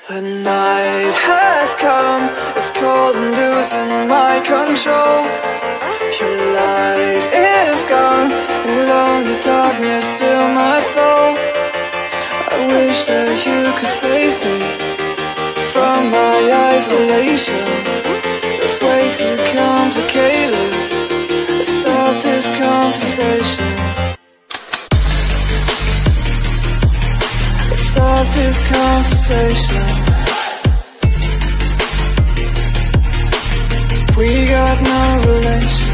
The night has come, it's cold and losing my control. Your light is gone, and lonely darkness fill my soul. I wish that you could save me from my isolation. It's way too complicated. Let's stop this conversation. Let's stop this conversation. We got no relation.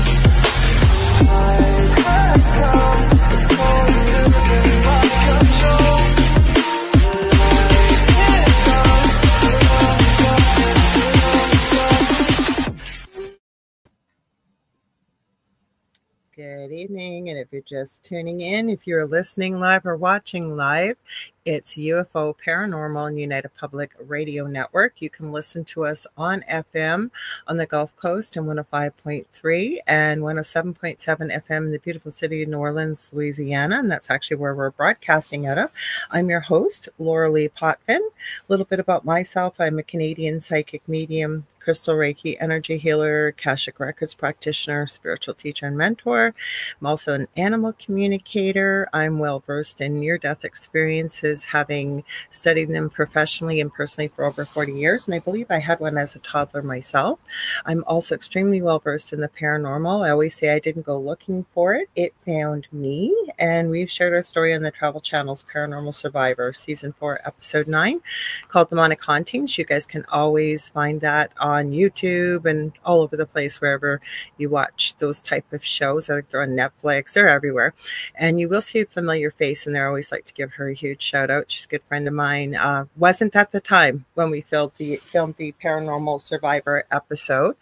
Good evening, and if you're just tuning in, if you're listening live or watching live, it's UFO Paranormal and United Public Radio Network. You can listen to us on FM on the Gulf Coast and 105.3 and 107.7 FM in the beautiful city of New Orleans, Louisiana, and that's actually where we're broadcasting out of. I'm your host, Lorilei Potvin. A little bit about myself. I'm a Canadian psychic medium, crystal Reiki energy healer, Akashic Records practitioner, spiritual teacher and mentor. I'm also an animal communicator. I'm well versed in near-death experiences, having studied them professionally and personally for over 40 years. And I believe I had one as a toddler myself. I'm also extremely well versed in the paranormal. I always say I didn't go looking for it. It found me. And we've shared our story on the Travel Channel's Paranormal Survivor, Season 4, Episode 9, called Demonic Hauntings. You guys can always find that on YouTube and all over the place, wherever you watch those type of shows. I think they're on Netflix, they're everywhere. And you will see a familiar face, and I always like to give her a huge shout out. She's a good friend of mine. Wasn't at the time when we filmed the Paranormal Survivor episode.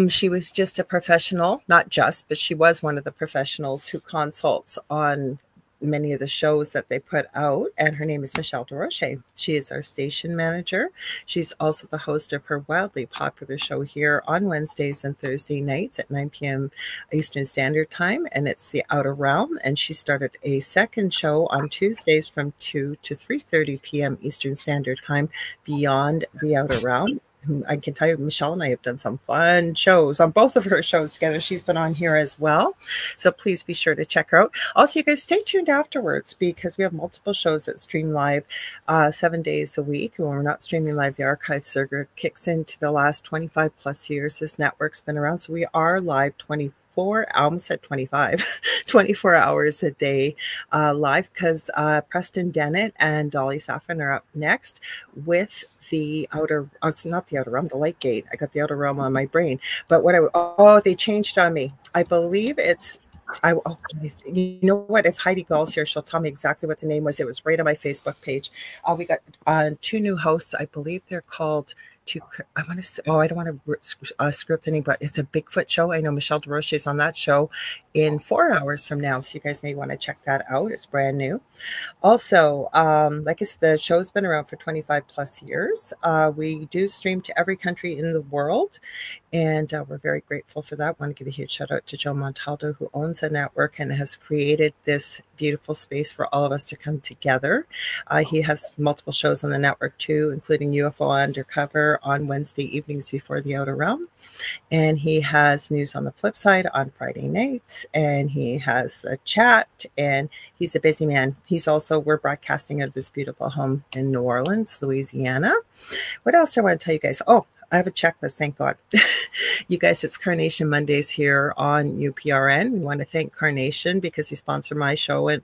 She was just a professional, not just, but she was one of the professionals who consults on many of the shows that they put out, and her name is Michelle DeRoche. She is our station manager. She's also the host of her wildly popular show here on Wednesdays and Thursday nights at 9 p.m. Eastern Standard Time, and it's The Outer Realm. And she started a second show on Tuesdays from 2 to 3:30 p.m. Eastern Standard Time, Beyond the Outer Realm. I can tell you, Michelle and I have done some fun shows on both of her shows together. She's been on here as well. So please be sure to check her out. Also, you guys stay tuned afterwards, because we have multiple shows that stream live 7 days a week. When we're not streaming live, the archive server kicks into the last 25 plus years this network's been around. So we are live 24 hours a day live, because Preston Dennett and Dolly Saffron are up next with the outer, it's not the Outer Realm, the Light Gate. I got the Outer Realm on my brain, but they changed on me. I believe it's, you know what? If Heidi Gall's here, she'll tell me exactly what the name was. It was right on my Facebook page. We got two new hosts. I believe they're called I want to say, I don't want to script anything, but it's a Bigfoot show. I know Michelle DeRoche is on that show in 4 hours from now, so you guys may want to check that out. It's brand new. Also, like I said, the show's been around for 25 plus years. We do stream to every country in the world, and we're very grateful for that. I want to give a huge shout out to Joe Montaldo, who owns the network and has created this beautiful space for all of us to come together. He has multiple shows on the network too, including UFO Undercover on Wednesday evenings before the Outer Realm. And he has news on the flip side on Friday nights, and he has a chat, and he's a busy man. We're broadcasting out of his beautiful home in New Orleans, Louisiana. What else do I want to tell you guys? I have a checklist, thank God. You guys, it's Carnation Mondays here on UPRN. We want to thank Carnation because he sponsored my show and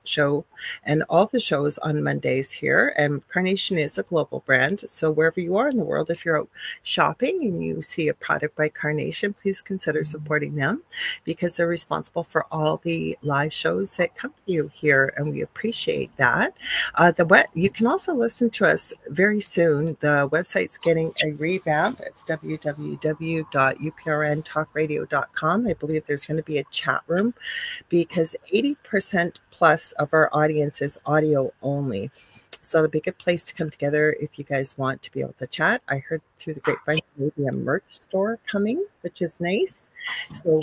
all the shows on Mondays here. And Carnation is a global brand. So wherever you are in the world, if you're out shopping and you see a product by Carnation, please consider supporting them, because they're responsible for all the live shows that come to you here. And we appreciate that. You can also listen to us very soon. The website's getting a revamp. It's www.uprntalkradio.com. I believe there's going to be a chat room, because 80% plus of our audience is audio only. So it'll be a good place to come together if you guys want to be able to chat. I heard through the Grapevine maybe a merch store coming, which is nice. So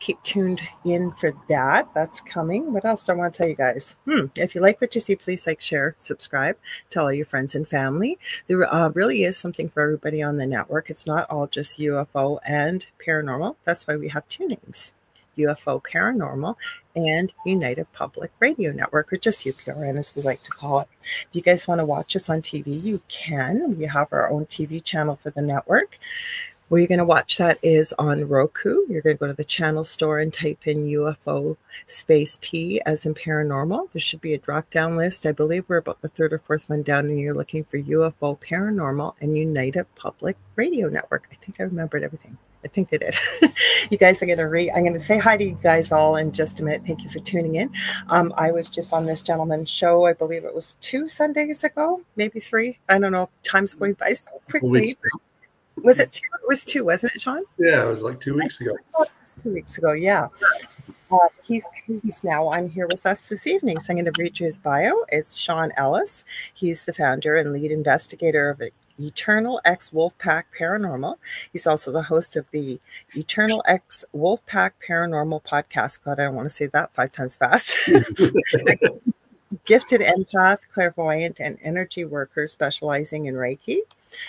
keep tuned in for that. That's coming. What else do I want to tell you guys? If you like what you see, please like, share, subscribe, tell all your friends and family. There really is something for everybody on the network. It's not all just UFO and paranormal. That's why we have two names: UFO Paranormal and United Public Radio Network, or just UPRN as we like to call it. If you guys want to watch us on TV, you can. We have our own TV channel for the network. Where you're going to watch that is on Roku. You're going to go to the channel store and type in UFO space P as in paranormal. There should be a drop-down list. I believe we're about the third or fourth one down, and you're looking for UFO Paranormal and United Public Radio Network. I think I remembered everything. I think I did. You guys are going to I'm going to say hi to you guys all in just a minute. Thank you for tuning in. I was just on this gentleman's show. I believe it was 2 Sundays ago, maybe 3. I don't know. Time's going by so quickly. Was it 2? It was 2, wasn't it, Shawn? Yeah, it was like 2 weeks ago. It was 2 weeks ago, yeah. He's now on here with us this evening, so I'm going to read you his bio. It's Shawn Ellis. He's the founder and lead investigator of Eternal X Wolfpack Paranormal. He's also the host of the Eternal X Wolfpack Paranormal podcast. God, I don't want to say that 5 times fast. Gifted empath, clairvoyant, and energy worker specializing in Reiki.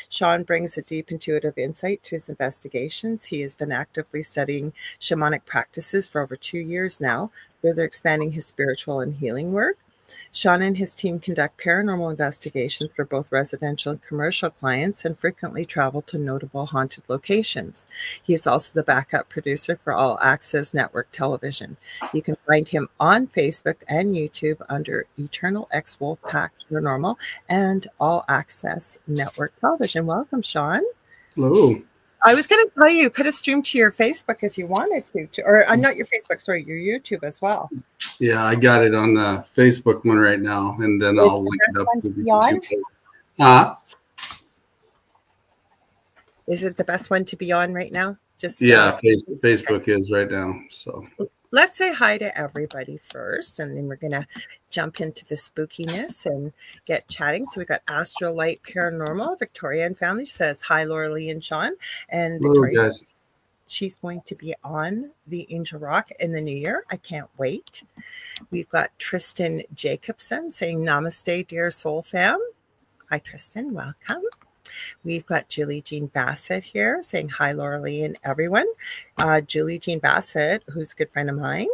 Shawn brings a deep intuitive insight to his investigations. He has been actively studying shamanic practices for over 2 years now, further expanding his spiritual and healing work. Shawn and his team conduct paranormal investigations for both residential and commercial clients and frequently travel to notable haunted locations. He is also the backup producer for All Access Network Television. You can find him on Facebook and YouTube under Eternal X Wolfpack Paranormal and All Access Network Television. Welcome, Shawn. Hello. I was going to tell you could have streamed to your Facebook if you wanted to, or not your Facebook, sorry, your YouTube as well. Yeah, I got it on the Facebook one right now, and then I'll link it up to the YouTube. Is it the best one to be on right now? Just yeah, Facebook is right now. So let's say hi to everybody first, and then we're gonna jump into the spookiness and get chatting. So we got Astrolight Paranormal. Victoria and family says hi, Lorilei and Shawn. And Victoria, guys. She's going to be on the Angel Rock in the new year. I can't wait. We've got Tristan Jacobson saying namaste, dear soul fam. Hi, Tristan. Welcome. We've got Julie Jean Bassett here saying hi, Lorilei and everyone. Julie Jean Bassett, who's a good friend of mine.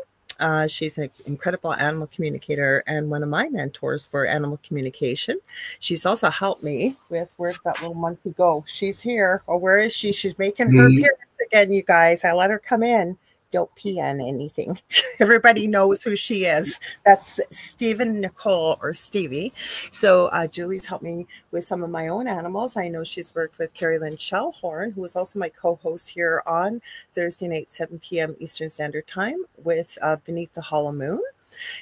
She's an incredible animal communicator and one of my mentors for animal communication. She's also helped me with where'd that little monkey go? She's here. Oh, where is she? She's making her appearance again, you guys. I let her come in. Don't pee on anything. Everybody knows who she is. That's Stephen Nicole or Stevie. So Julie's helped me with some of my own animals. I know she's worked with Carrie Lynn Shellhorn, who is also my co-host here on Thursday night, 7 p.m. Eastern Standard Time with Beneath the Hollow Moon.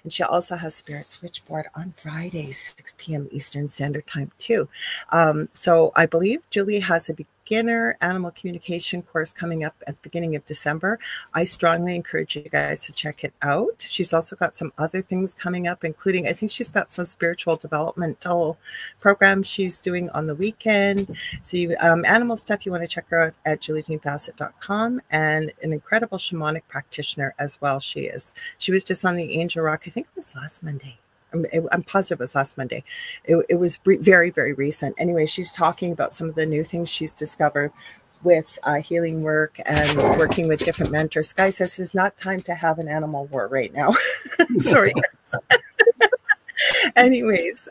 And she also has Spirit Switchboard on Fridays, 6 p.m. Eastern Standard Time too. So I believe Julie has a beginner animal communication course coming up at the beginning of December. I strongly encourage you guys to check it out. She's also got some other things coming up, including I think she's got some spiritual developmental programs she's doing on the weekend. So you, animal stuff, you want to check her out at juliejeanbassett.com, and an incredible shamanic practitioner as well she is. She was just on the Angel Rock, I think it was last Monday. I'm positive it was last Monday. It was very, very recent. Anyway, she's talking about some of the new things she's discovered with healing work and working with different mentors. Guys, this is not time to have an animal war right now. Sorry. Anyways,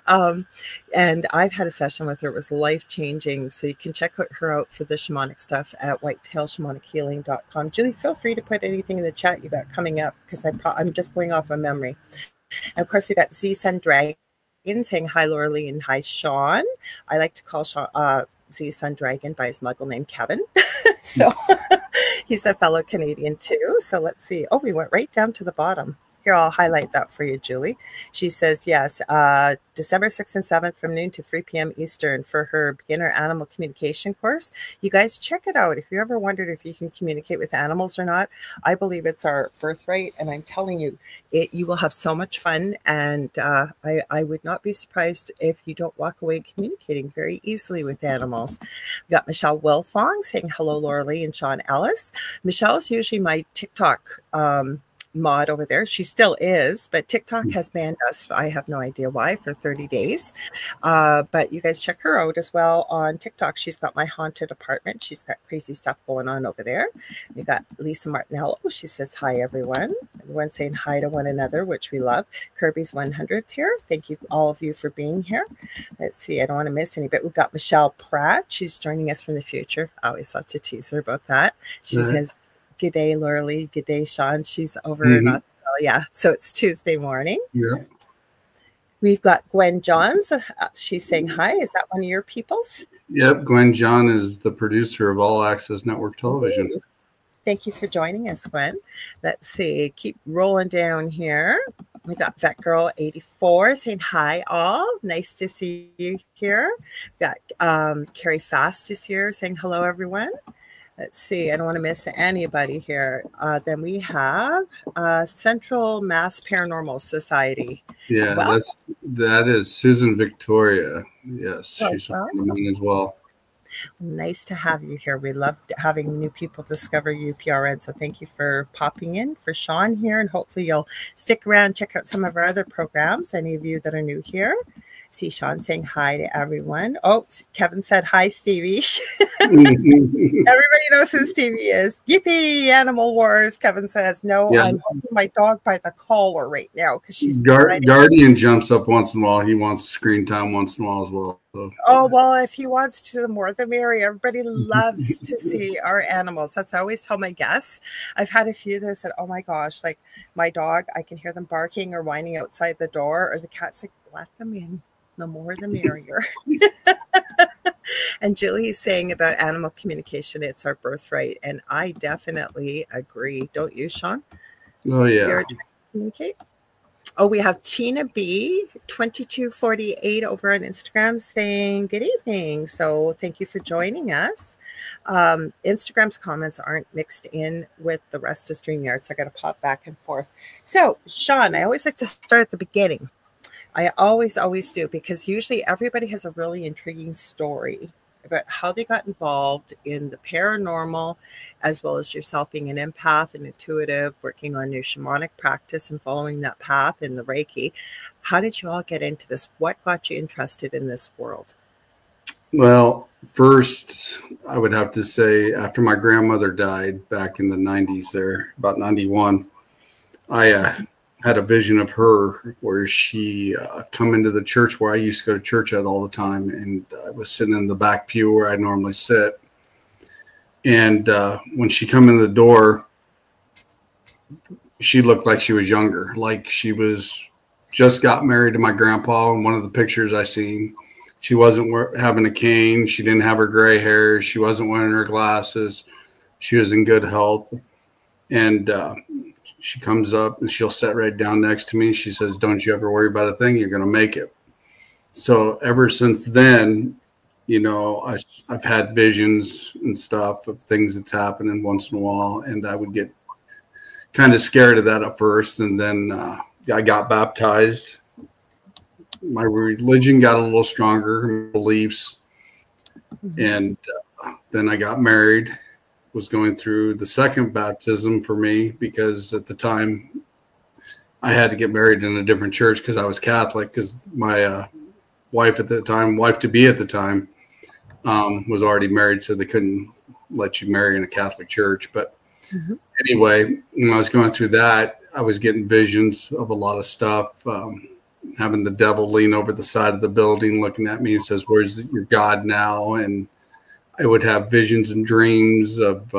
and I've had a session with her. It was life-changing. So you can check her out for the shamanic stuff at whitetailshamanichealing.com. Julie, feel free to put anything in the chat you got coming up, because I'm just going off of memory. And of course, we got Z Sun Dragon saying hi, Lorilei, and hi, Shawn. I like to call Z Sun Dragon by his muggle name, Kevin. So he's a fellow Canadian too. So let's see. Oh, we went right down to the bottom. Here, I'll highlight that for you, Julie. She says, yes, December 6th and 7th from noon to 3 p.m. Eastern for her beginner animal communication course. You guys check it out. If you ever wondered if you can communicate with animals or not, I believe it's our birthright. And I'm telling you, you will have so much fun. And I would not be surprised if you don't walk away communicating very easily with animals. We got Michelle Wilfong saying hello, Lorilei and Shawn Ellis. Michelle's usually my TikTok mod over there. She still is, but TikTok has banned us. I have no idea why, for 30 days. But you guys check her out as well on TikTok. She's got My Haunted Apartment. She's got crazy stuff going on over there. We got Lisa Martinello. She says hi, everyone. Everyone's saying hi to one another, which we love. Kirby's 100's here. Thank you, all of you, for being here. Let's see. I don't want to miss any, but we've got Michelle Pratt. She's joining us from the future. I always love to tease her about that. She says, good day, Lorilei. Good day, Shawn. She's over in Australia. So it's Tuesday morning. Yeah. We've got Gwen Johns. She's saying hi. Is that one of your peoples? Yep. Gwen John is the producer of All Access Network Television. Ooh. Thank you for joining us, Gwen. Let's see. Keep rolling down here. We got Vet Girl 84 saying hi, all. Nice to see you here. We got Carrie Fast is here saying hello, everyone. Let's see. I don't want to miss anybody here. Then we have Central Mass Paranormal Society. Yeah, that is Susan Victoria. Yes, she's mine as well. Nice to have you here. We love having new people discover UPRN. So thank you for popping in for Shawn here. And hopefully you'll stick around, check out some of our other programs. Any of you that are new here. See Shawn saying hi to everyone. Oh, Kevin said hi, Stevie. Everybody knows who Stevie is. Yippee, Animal Wars. Kevin says, no, yeah. I'm holding my dog by the collar right now because she's Guardian jumps up once in a while. He wants screen time once in a while as well. So. Oh, well, if he wants to, the more the merrier. Everybody loves to see our animals. That's what I always tell my guests. I've had a few that said, oh my gosh, like my dog, I can hear them barking or whining outside the door, or the cat's like, let them in. The more the merrier. And Julie's saying about animal communication, it's our birthright. And I definitely agree. Don't you, Shawn? Oh, yeah. You're trying to communicate? Oh, we have Tina B 2248 over on Instagram saying good evening. So thank you for joining us. Instagram's comments aren't mixed in with the rest of StreamYard, so I got to pop back and forth. So, Shawn, I always like to start at the beginning. I always do, because usually everybody has a really intriguing story about how they got involved in the paranormal, as well as yourself being an empath and intuitive, working on your shamanic practice and following that path in the Reiki. How did you all get into this? What got you interested in this world? Well, first, I would have to say after my grandmother died back in the 90s there, about 91, I had a vision of her where she come into the church where I used to go to church at all the time. And I was sitting in the back pew where I normally sit. And when she come in the door, she looked like she was younger, like she was just got married to my grandpa. In one of the pictures I seen, she wasn't having a cane. She didn't have her gray hair. She wasn't wearing her glasses. She was in good health. And she comes up and she'll sit right down next to me. She says, don't you ever worry about a thing. You're going to make it. So ever since then, you know, I've had visions and stuff of things that's happening once in a while. And I would get kind of scared of that at first. And then I got baptized. My religion got a little stronger, beliefs. And then I got married. Was going through the second baptism for me because at the time I had to get married in a different church because I was Catholic, because my wife at the time, wife-to-be at the time, was already married, so they couldn't let you marry in a Catholic church. But anyway, when I was going through that, I was getting visions of a lot of stuff, having the devil lean over the side of the building looking at me and says, where's your God now? And I would have visions and dreams of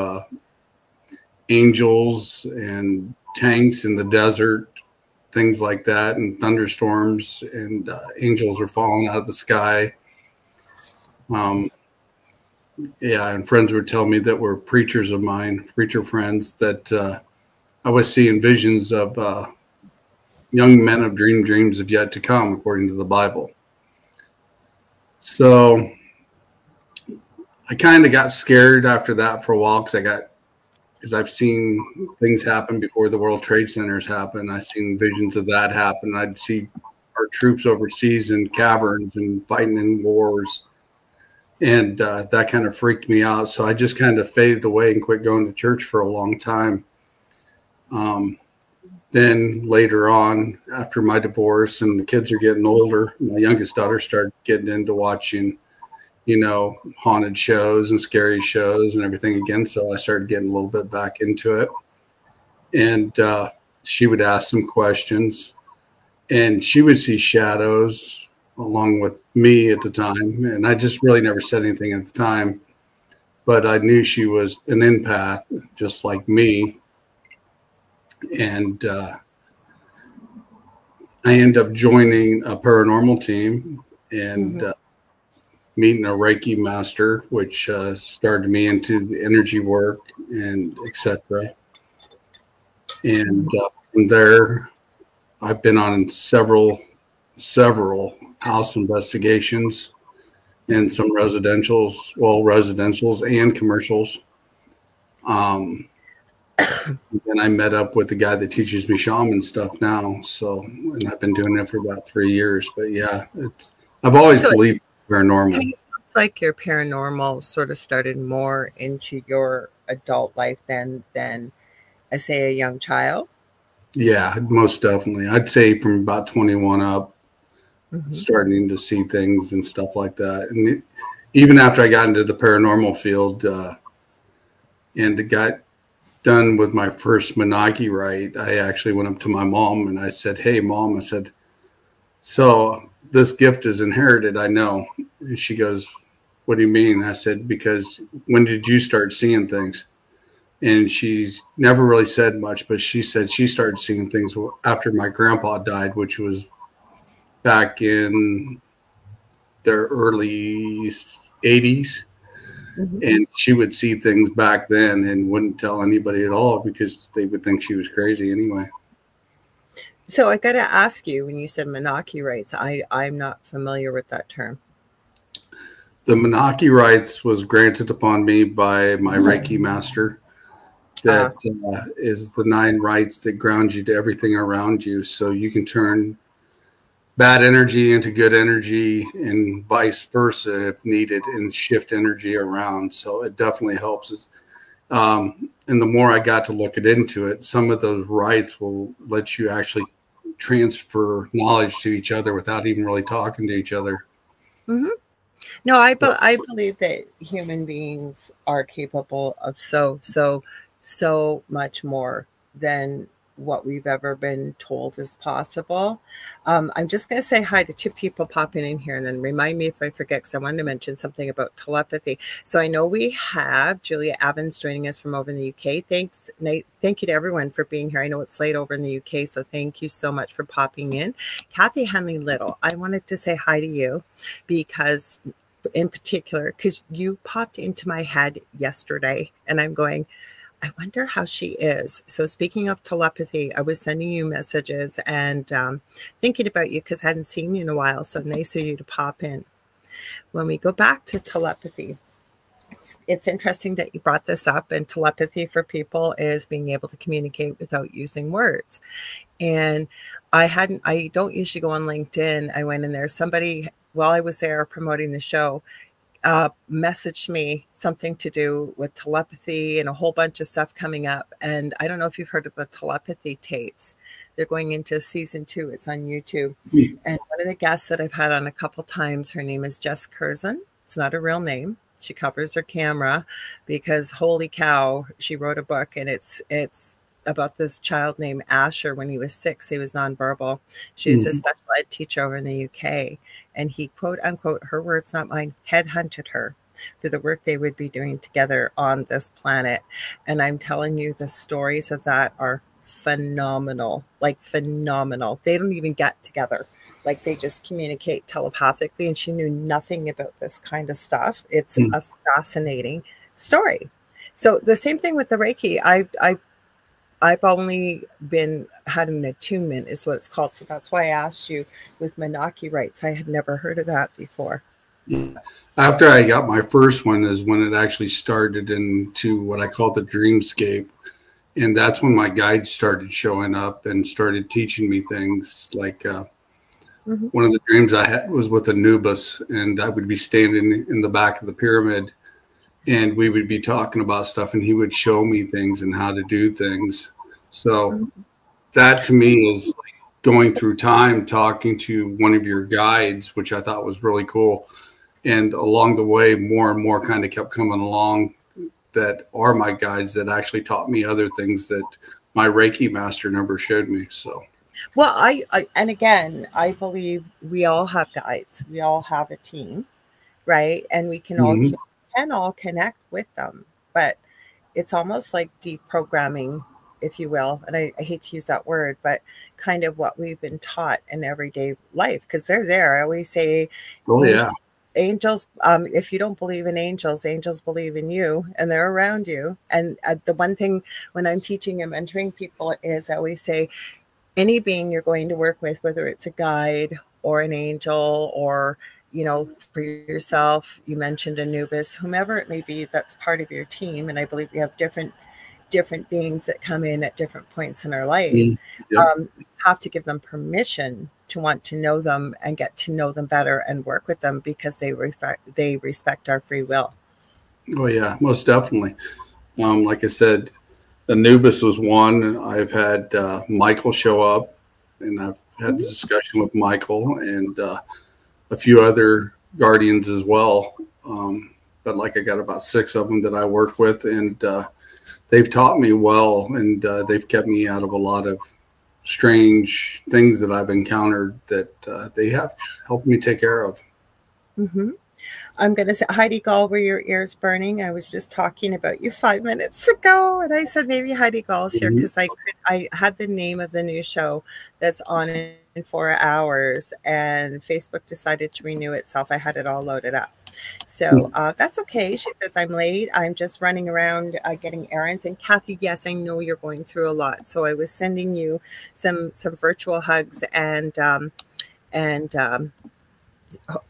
angels and tanks in the desert, things like that, and thunderstorms, and angels were falling out of the sky. Yeah, and friends would tell me that were preachers of mine, preacher friends, that I was seeing visions of young men have dreamed dreams of yet to come, according to the Bible. So I kind of got scared after that for a while because I've seen things happen before the World Trade Centers happen. I've seen visions of that happen. I'd see our troops overseas in caverns and fighting in wars. And that kind of freaked me out. So I just kind of faded away and quit going to church for a long time. Then later on, after my divorce and the kids are getting older, my youngest daughter started getting into watching, haunted shows and scary shows and everything again. So I started getting a little bit back into it. And she would ask some questions, and she would see shadows along with me at the time. And I just really never said anything at the time, but I knew she was an empath, just like me. And I ended up joining a paranormal team and meeting a Reiki master, which started me into the energy work and etc. And from there, I've been on several house investigations and some residentials and commercials. And I met up with the guy that teaches me shaman stuff now. So, and I've been doing it for about 3 years. But yeah, I've always believed paranormal. It sounds like your paranormal sort of started more into your adult life than I say a young child. Yeah, most definitely. I'd say from about 21 up, starting to see things and stuff like that. And even after I got into the paranormal field and got done with my first Menaki rite, I actually went up to my mom and I said, "Hey, Mom," I said, "so this gift is inherited, I know." And she goes, "What do you mean?" I said, "Because when did you start seeing things?" And she never really said much, but she said she started seeing things after my grandpa died, which was back in the early 80s. And she would see things back then and wouldn't tell anybody at all because they would think she was crazy anyway. So I got to ask you, when you said Menaki rites, I'm not familiar with that term. The Menaki rites was granted upon me by my Reiki master. That is the 9 rites that ground you to everything around you. So you can turn bad energy into good energy and vice versa if needed, and shift energy around. So it definitely helps. And the more I got to look into it, some of those rites will let you actually transfer knowledge to each other without even really talking to each other. No, I believe that human beings are capable of so much more than what we've ever been told is possible. I'm just going to say hi to 2 people popping in here and then remind me if I forget, because I wanted to mention something about telepathy. So I know we have Julia Evans joining us from over in the UK. Thanks, Nate. Thank you to everyone for being here. I know it's late over in the UK, so thank you so much for popping in. Kathy Henley Little, I wanted to say hi to you because in particular, because you popped into my head yesterday and I'm going, I wonder how she is. So speaking of telepathy, I was sending you messages and thinking about you because I hadn't seen you in a while. So nice of you to pop in. When we go back to telepathy, it's interesting that you brought this up. And telepathy for people is being able to communicate without using words. And I don't usually go on LinkedIn. I went in there. Somebody, while I was there promoting the show, messaged me something to do with telepathy and a whole bunch of stuff coming up. And I don't know if you've heard of the telepathy tapes. They're going into season 2. It's on YouTube. And one of the guests that I've had on a couple times, her name is Jess Curzon. It's not a real name. She covers her camera because holy cow, she wrote a book and it's about this child named Asher. When he was 6, he was nonverbal. She was a special ed teacher over in the UK. And he, quote unquote, her words, not mine, headhunted her for the work they would be doing together on this planet. And I'm telling you, the stories of that are phenomenal, like phenomenal. They don't even get together. Like they just communicate telepathically. And she knew nothing about this kind of stuff. It's a fascinating story. So the same thing with the Reiki. I I've only had an attunement is what it's called. So that's why I asked you with Menaki rights. I had never heard of that before. Yeah. After I got my first one is when it actually started into what I call the dreamscape. And that's when my guides started showing up and started teaching me things like one of the dreams I had was with Anubis, and I would be standing in the back of the pyramid and we would be talking about stuff and he would show me things and how to do things. So that to me is like going through time, talking to one of your guides, which I thought was really cool. And along the way, more and more kind of kept coming along that are my guides that actually taught me other things that my Reiki master never showed me. So, well, and again, I believe we all have guides. We all have a team, right? And we can all connect with them, but it's almost like deprogramming, if you will. And I hate to use that word, but kind of what we've been taught in everyday life, because they're there. I always say, angels, if you don't believe in angels, angels believe in you and they're around you. And the one thing when I'm teaching and mentoring people is I always say, any being you're going to work with, whether it's a guide or an angel or, you know, for yourself, you mentioned Anubis, whomever it may be, that's part of your team. And I believe we have different beings that come in at different points in our life. You have to give them permission to want to know them and get to know them better and work with them because they respect our free will. Oh yeah, most definitely. Like I said, Anubis was one. I've had Michael show up, and I've had a discussion with Michael and a few other guardians as well. But like I got about 6 of them that I work with, and they've taught me well, and they've kept me out of a lot of strange things that I've encountered that they have helped me take care of. I'm going to say, Heidi Gall, were your ears burning? I was just talking about you 5 minutes ago, and I said maybe Heidi Gall's here because I had the name of the new show that's on in 4 hours, and Facebook decided to renew itself. I had it all loaded up. So that's okay. She says, I'm late. I'm just running around getting errands. And Kathy, yes, I know you're going through a lot. So I was sending you some virtual hugs and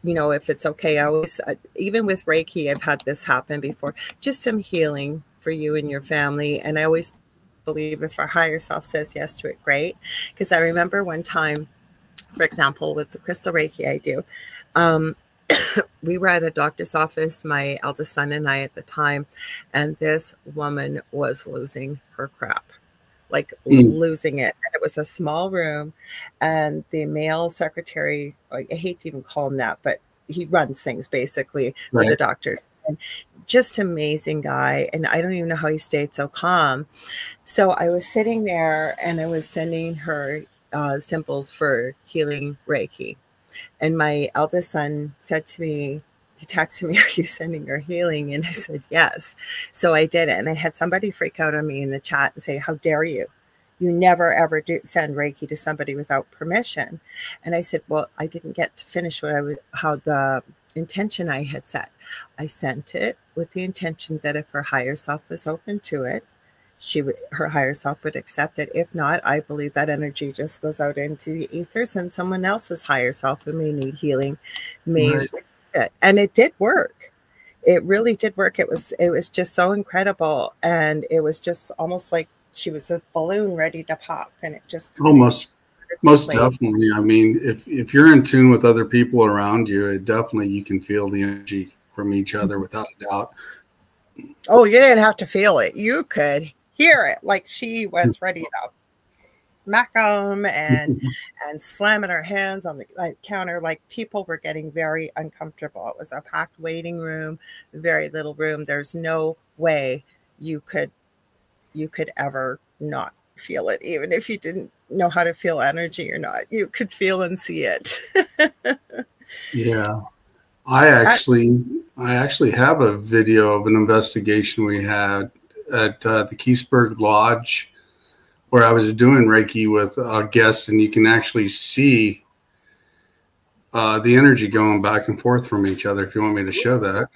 you know, if it's okay, I always, even with Reiki, I've had this happen before, just some healing for you and your family. And I always believe if our higher self says yes to it, great. Because I remember one time, for example, with the crystal Reiki I do, we were at a doctor's office, my eldest son and I at the time, and this woman was losing her crap, like losing it. And it was a small room, and the male secretary, I hate to even call him that, but he runs things basically with the doctors. And just amazing guy. And I don't even know how he stayed so calm. So I was sitting there and I was sending her symbols for healing Reiki. And my eldest son said to me, he texted me, are you sending her healing? And I said, yes. So I did it. And I had somebody freak out on me in the chat and say, how dare you? You never, ever do send Reiki to somebody without permission. And I said, well, I didn't get to finish how the intention I had set. I sent it with the intention that if her higher self was open to it, her higher self would accept it. If not, I believe that energy just goes out into the ethers, and someone else's higher self who may need healing may receive it. And it did work. It really did work. It was just so incredible, and it was just almost like she was a balloon ready to pop, and it just most definitely. I mean, if you're in tune with other people around you, you can feel the energy from each other without a doubt. Oh, you didn't have to feel it. You could hear it, like she was ready to smack them and slamming her hands on the counter. Like people were getting very uncomfortable. It was a packed waiting room, very little room. There's no way you could ever not feel it, even if you didn't know how to feel energy or not. You could feel and see it. Yeah, I actually have a video of an investigation we had at the Keseberg Lodge where I was doing Reiki with a guest, and you can actually see the energy going back and forth from each other. If you want me to show that.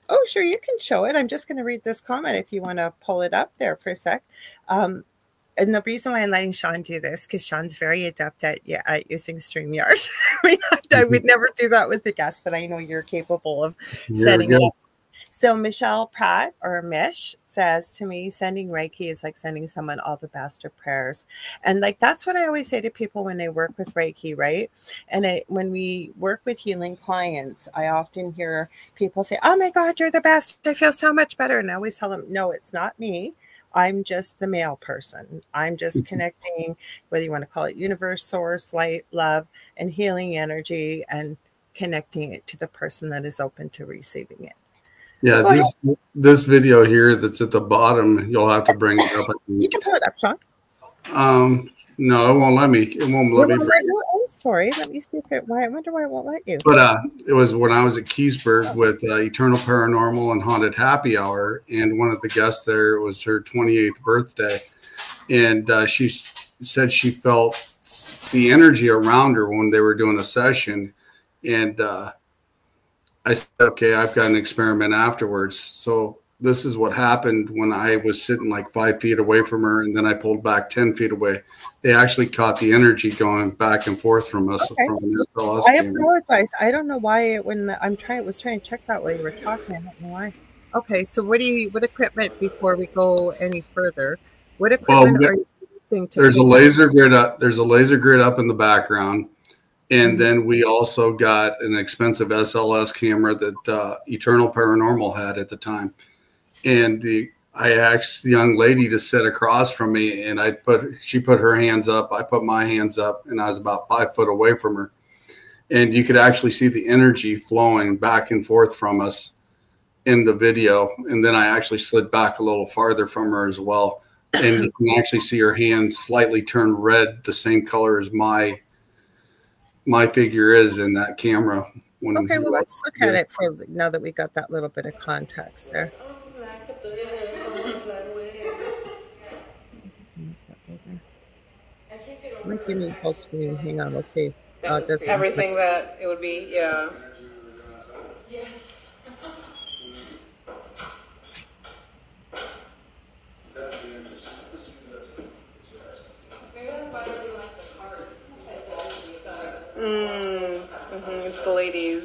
Oh, sure, you can show it. I'm just going to read this comment if you want to pull it up there for a sec. And the reason why I'm letting Shawn do this, because Shawn's very adept at using StreamYard. I would never do that with the guest, but I know you're capable of setting it up. So Michelle Pratt, or Mish, says to me, sending Reiki is like sending someone all the best of prayers. And like, that's what I always say to people when they work with Reiki, right? And when we work with healing clients, I often hear people say, oh my God, you're the best. I feel so much better. And I always tell them, no, it's not me. I'm just the male person. I'm just connecting, whether you want to call it universe, source, light, love, and healing energy, and connecting it to the person that is open to receiving it. Yeah, this video here that's at the bottom, you'll have to bring it up. You can pull it up, Shawn. No, it won't let me. It won't let me. I'm sorry. Let me see if it. Why? I wonder why it won't let you. But it was when I was at Keysburg with Eternal Paranormal and Haunted Happy Hour, and one of the guests there was her 28th birthday, and she said she felt the energy around her when they were doing a session, and I said, okay, I've got an experiment afterwards. So this is what happened when I was sitting like 5 feet away from her, and then I pulled back 10 feet away. They actually caught the energy going back and forth from us. Okay. From I apologize. I don't know why was trying to check that while you were talking. I don't know why. Okay, so what equipment, before we go any further, what equipment are you using to? There's a laser grid up. There's a laser grid up in the background. And then we also got an expensive SLS camera that Eternal Paranormal had at the time. And I asked the young lady to sit across from me, and she put her hands up, I put my hands up, and I was about 5 foot away from her. And you could actually see the energy flowing back and forth from us in the video. And then I actually slid back a little farther from her as well. And you can actually see her hands slightly turn red, the same color as my figure is in that camera. Okay, well, let's look at it for now that we got that little bit of context there. Might give me full screen. Hang on, we'll see. Everything that it would be, yeah. Yes. It's the ladies.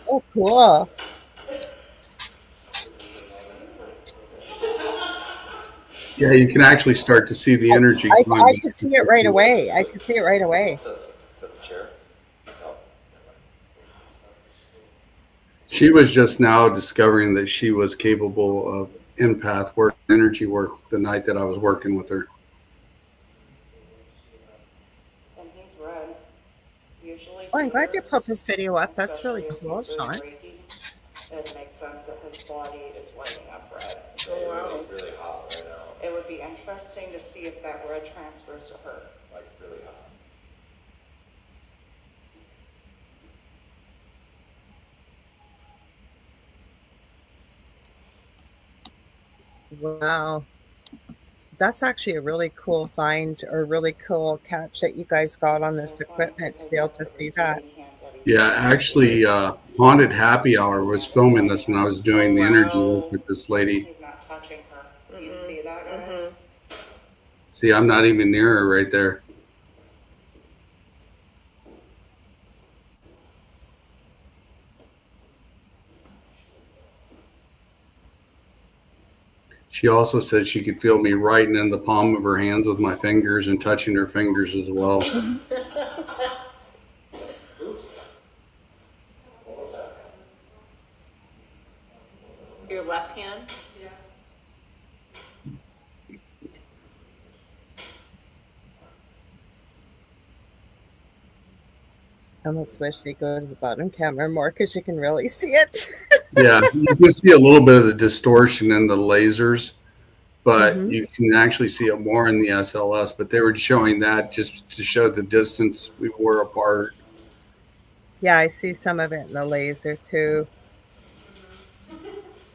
Oh, cool. Yeah, you can actually start to see the energy. I could see it right away. I could see it right away. She was just now discovering that she was capable of empath work, energy work, the night that I was working with her. And he's red. Usually. Oh, I'm glad you put this video up. That's really cool, Shawn. It makes sense that his body is lighting up red. Oh, wow. It's really hot right now. It would be interesting to see if that red transfers to her. Like really hot. Wow. That's actually a really cool find, or really cool catch that you guys got on this equipment to be able to see that. Yeah, actually, Haunted Happy Hour was filming this when I was doing the energy work with this lady. He's not touching her. You see that, guys? See, I'm not even near her right there. She also said she could feel me writing in the palm of her hands with my fingers and touching her fingers as well. Your left hand? Yeah. I almost wish they go to the bottom camera more because you can really see it. Yeah, you can see a little bit of the distortion in the lasers, but you can actually see it more in the SLS. But they were showing that just to show the distance we were apart. Yeah, I see some of it in the laser too.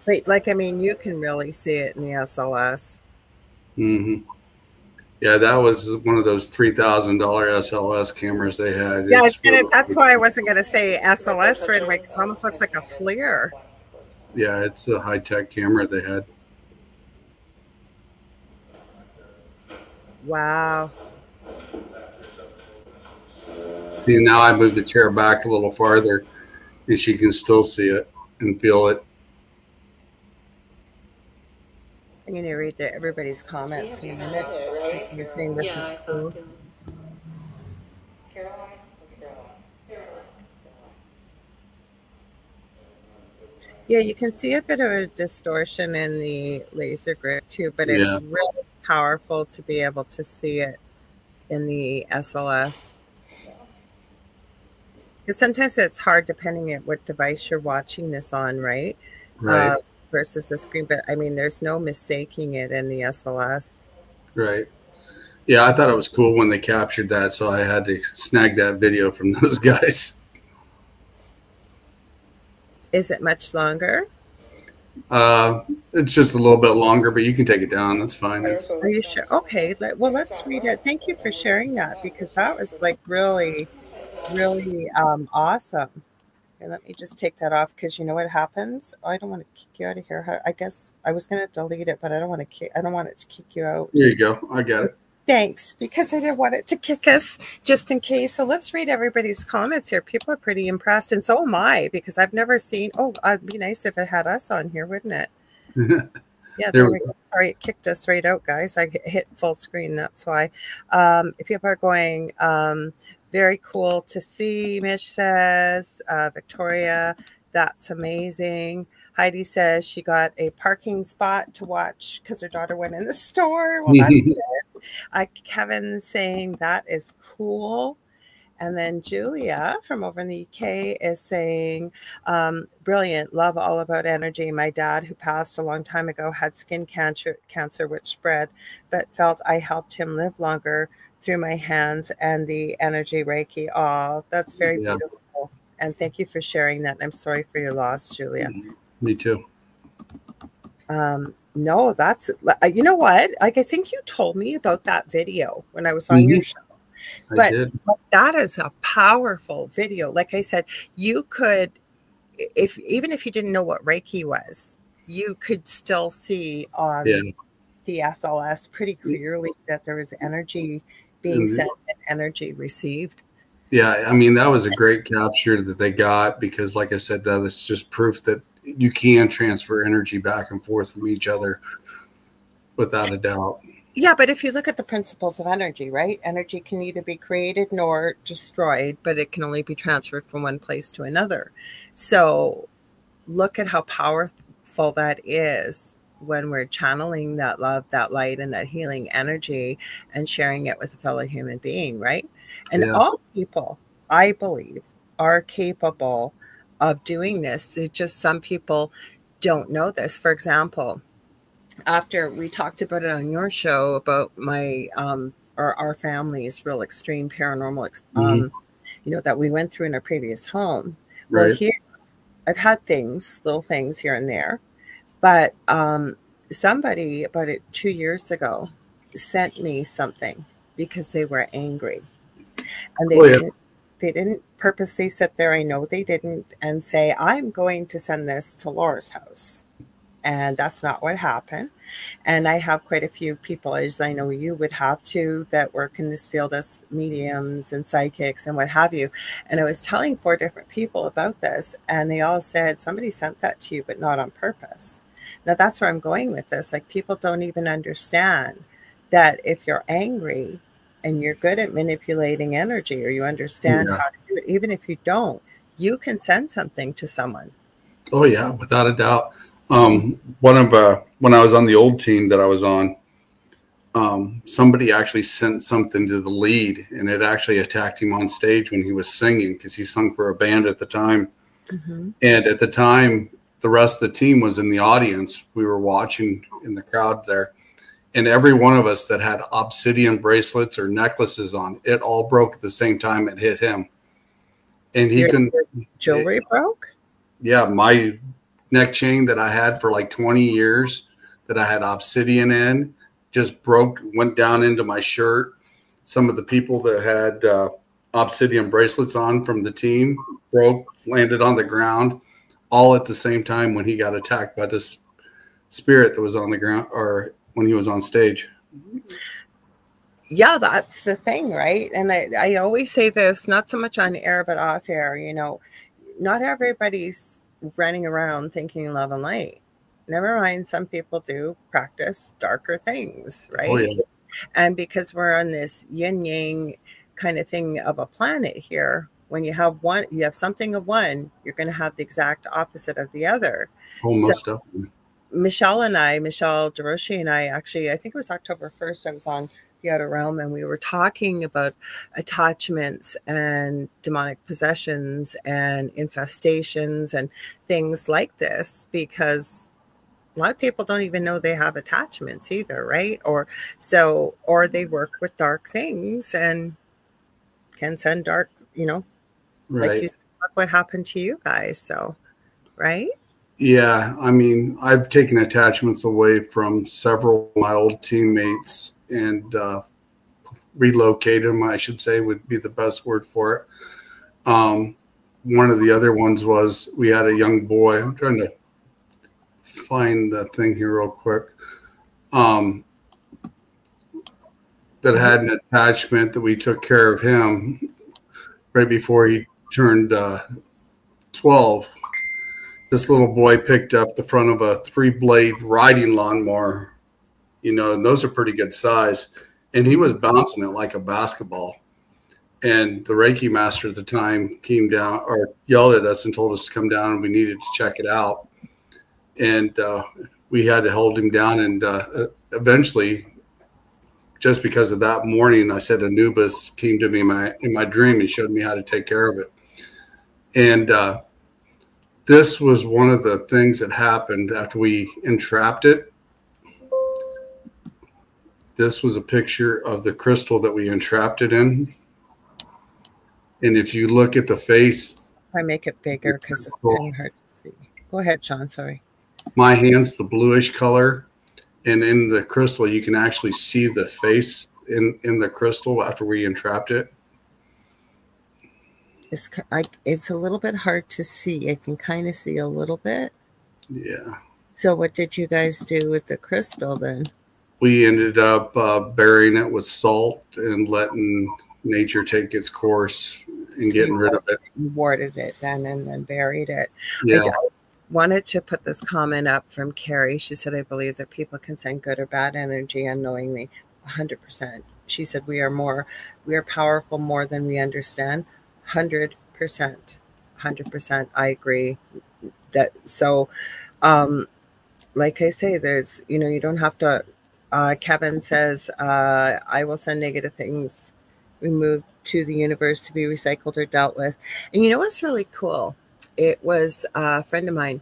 But like, I mean, you can really see it in the SLS. Yeah, that was one of those $3,000 SLS cameras they had. Yeah, It's really, that's why I wasn't going to say SLS right away, because it almost looks like a FLIR. yeah, it's a high-tech camera they had. Wow. See, now I moved the chair back a little farther, and she can still see it and feel it. I'm going to read everybody's comments in a minute. You're saying this is cool. Caroline? Yeah, you can see a bit of a distortion in the laser grid too, but it's Yeah. really powerful to be able to see it in the SLS. Because sometimes it's hard depending on what device you're watching this on, right? Right. Versus the screen. But I mean, there's no mistaking it in the SLS. Right. Yeah, I thought it was cool when they captured that, so I had to snag that video from those guys. Is it much longer? It's just a little bit longer, but you can take it down. That's fine. Are you sure? Okay. Well, let's read it. Thank you for sharing that, because that was like really, really awesome. And let me just take that off, because you know what happens? Oh, I don't want to kick you out of here. I guess I was going to delete it, but I don't want it to kick you out. There you go. I got it. Thanks, because I didn't want it to kick us just in case. So let's read everybody's comments here. People are pretty impressed, and so am I, because I've never seen. Oh, it'd be nice if it had us on here, wouldn't it? Yeah, there we go. Sorry, it kicked us right out, guys. I hit full screen. That's why. People are going, very cool to see, Mish says. Victoria, that's amazing. Heidi says she got a parking spot to watch because her daughter went in the store. Well, that's good. Kevin saying that is cool. And then Julia from over in the UK is saying, brilliant, love all about energy. My dad, who passed a long time ago, had skin cancer which spread, but felt I helped him live longer through my hands and the energy Reiki. Oh, that's very beautiful. And thank you for sharing that. I'm sorry for your loss, Julia. Me too. No, that's, you know what? Like, I think you told me about that video when I was on your show. But that is a powerful video. Like I said, you could, even if you didn't know what Reiki was, you could still see on the SLS pretty clearly that there was energy being sent and energy received. Yeah, I mean, that was a great capture that they got, because like I said, that's just proof that you can transfer energy back and forth from each other without a doubt. Yeah, but if you look at the principles of energy, right? Energy can neither be created nor destroyed, but it can only be transferred from one place to another. So look at how powerful that is when we're channeling that love, that light, and that healing energy and sharing it with a fellow human being, right? And all people, I believe, are capable of doing this. It's just some people don't know this. For example, after we talked about it on your show about my our family's real extreme paranormal you know, that we went through in our previous home. Well, here I've had little things here and there, but somebody about 2 years ago sent me something because they were angry, and they didn't purposely sit there. I know they didn't, and say, I'm going to send this to Laura's house. And that's not what happened. And I have quite a few people, as I know you would have too, that work in this field as mediums and psychics and what have you. And I was telling 4 different people about this, and they all said, somebody sent that to you, but not on purpose. Now that's where I'm going with this. Like, people don't even understand that if you're angry and you're good at manipulating energy, or you understand how to do it, even if you don't, you can send something to someone. Oh yeah, without a doubt. When I was on the old team that I was on, somebody actually sent something to the lead, and it actually attacked him on stage when he was singing, because he sung for a band at the time. And at the time, the rest of the team was in the audience. We were watching in the crowd there, and every one of us that had obsidian bracelets or necklaces on, it all broke at the same time it hit him. And he couldn't. Jewelry broke? Yeah, my neck chain that I had for like 20 years that I had obsidian in just broke, went down into my shirt. Some of the people that had obsidian bracelets on from the team broke, landed on the ground, all at the same time when he got attacked by this spirit that was on the ground, or when he was on stage. Yeah, that's the thing, right? And I always say this, not so much on air, but off air, you know, not everybody's running around thinking love and light. Never mind, some people do practice darker things, right? Oh, yeah. And because we're on this yin yang kind of thing of a planet here, when you have one, you have something of one, you're going to have the exact opposite of the other. Almost definitely. Michelle DeRoche and I actually, I think it was October 1st, I was on The Outer Realm, and we were talking about attachments and demonic possessions and infestations and things like this, because a lot of people don't even know they have attachments either, right? Or they work with dark things and can send dark, you know, right. Like you said, look what happened to you guys. So, right? Yeah, I mean, I've taken attachments away from several of my old teammates and relocated them, I should say, would be the best word for it. One of the other ones was we had a young boy. I'm trying to find the thing here real quick. That had an attachment that we took care of him right before he turned 12. This little boy picked up the front of a 3-blade riding lawnmower, you know, and those are pretty good size. And he was bouncing it like a basketball. And the Reiki master at the time came down or yelled at us and told us to come down and we needed to check it out. And we had to hold him down. And eventually, just because of that morning, I said Anubis came to me in my dream and showed me how to take care of it. And this was one of the things that happened after we entrapped it. This was a picture of the crystal that we entrapped it in. And if you look at the face. I make it bigger because it's kind of hard to see. Go ahead, Shawn, sorry. My hand's the bluish color. And in the crystal, you can actually see the face in the crystal after we entrapped it. It's a little bit hard to see. I can kind of see a little bit. Yeah. So what did you guys do with the crystal then? We ended up burying it with salt and letting nature take its course and getting rid of it. You warded it then and then buried it. Yeah. I wanted to put this comment up from Carrie. She said, I believe that people can send good or bad energy unknowingly. 100%. She said, we are powerful more than we understand. 100%. 100%. I agree. That so like I say, there's, you know, you don't have to Kevin says, I will send negative things removed to the universe to be recycled or dealt with. And you know what's really cool? It was a friend of mine.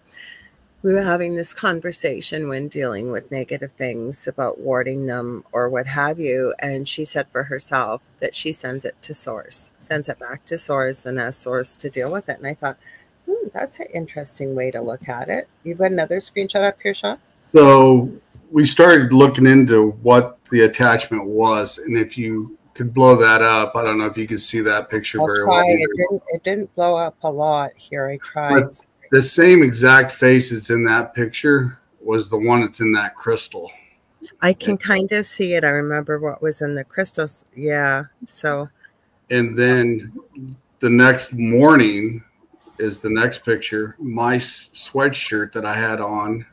We were having this conversation when dealing with negative things about warding them or what have you. And she said for herself that she sends it to source, sends it back to source and asks source to deal with it. And I thought, that's an interesting way to look at it. You've got another screenshot up here, Shawn? So we started looking into what the attachment was. And if you could blow that up, I don't know if you can see that picture very well. It didn't blow up a lot here. I tried. But the same exact face that's in that picture was the one that's in that crystal. I can kind of see it. I remember what was in the crystals. Yeah. So. And then the next morning is the next picture. My sweatshirt that I had on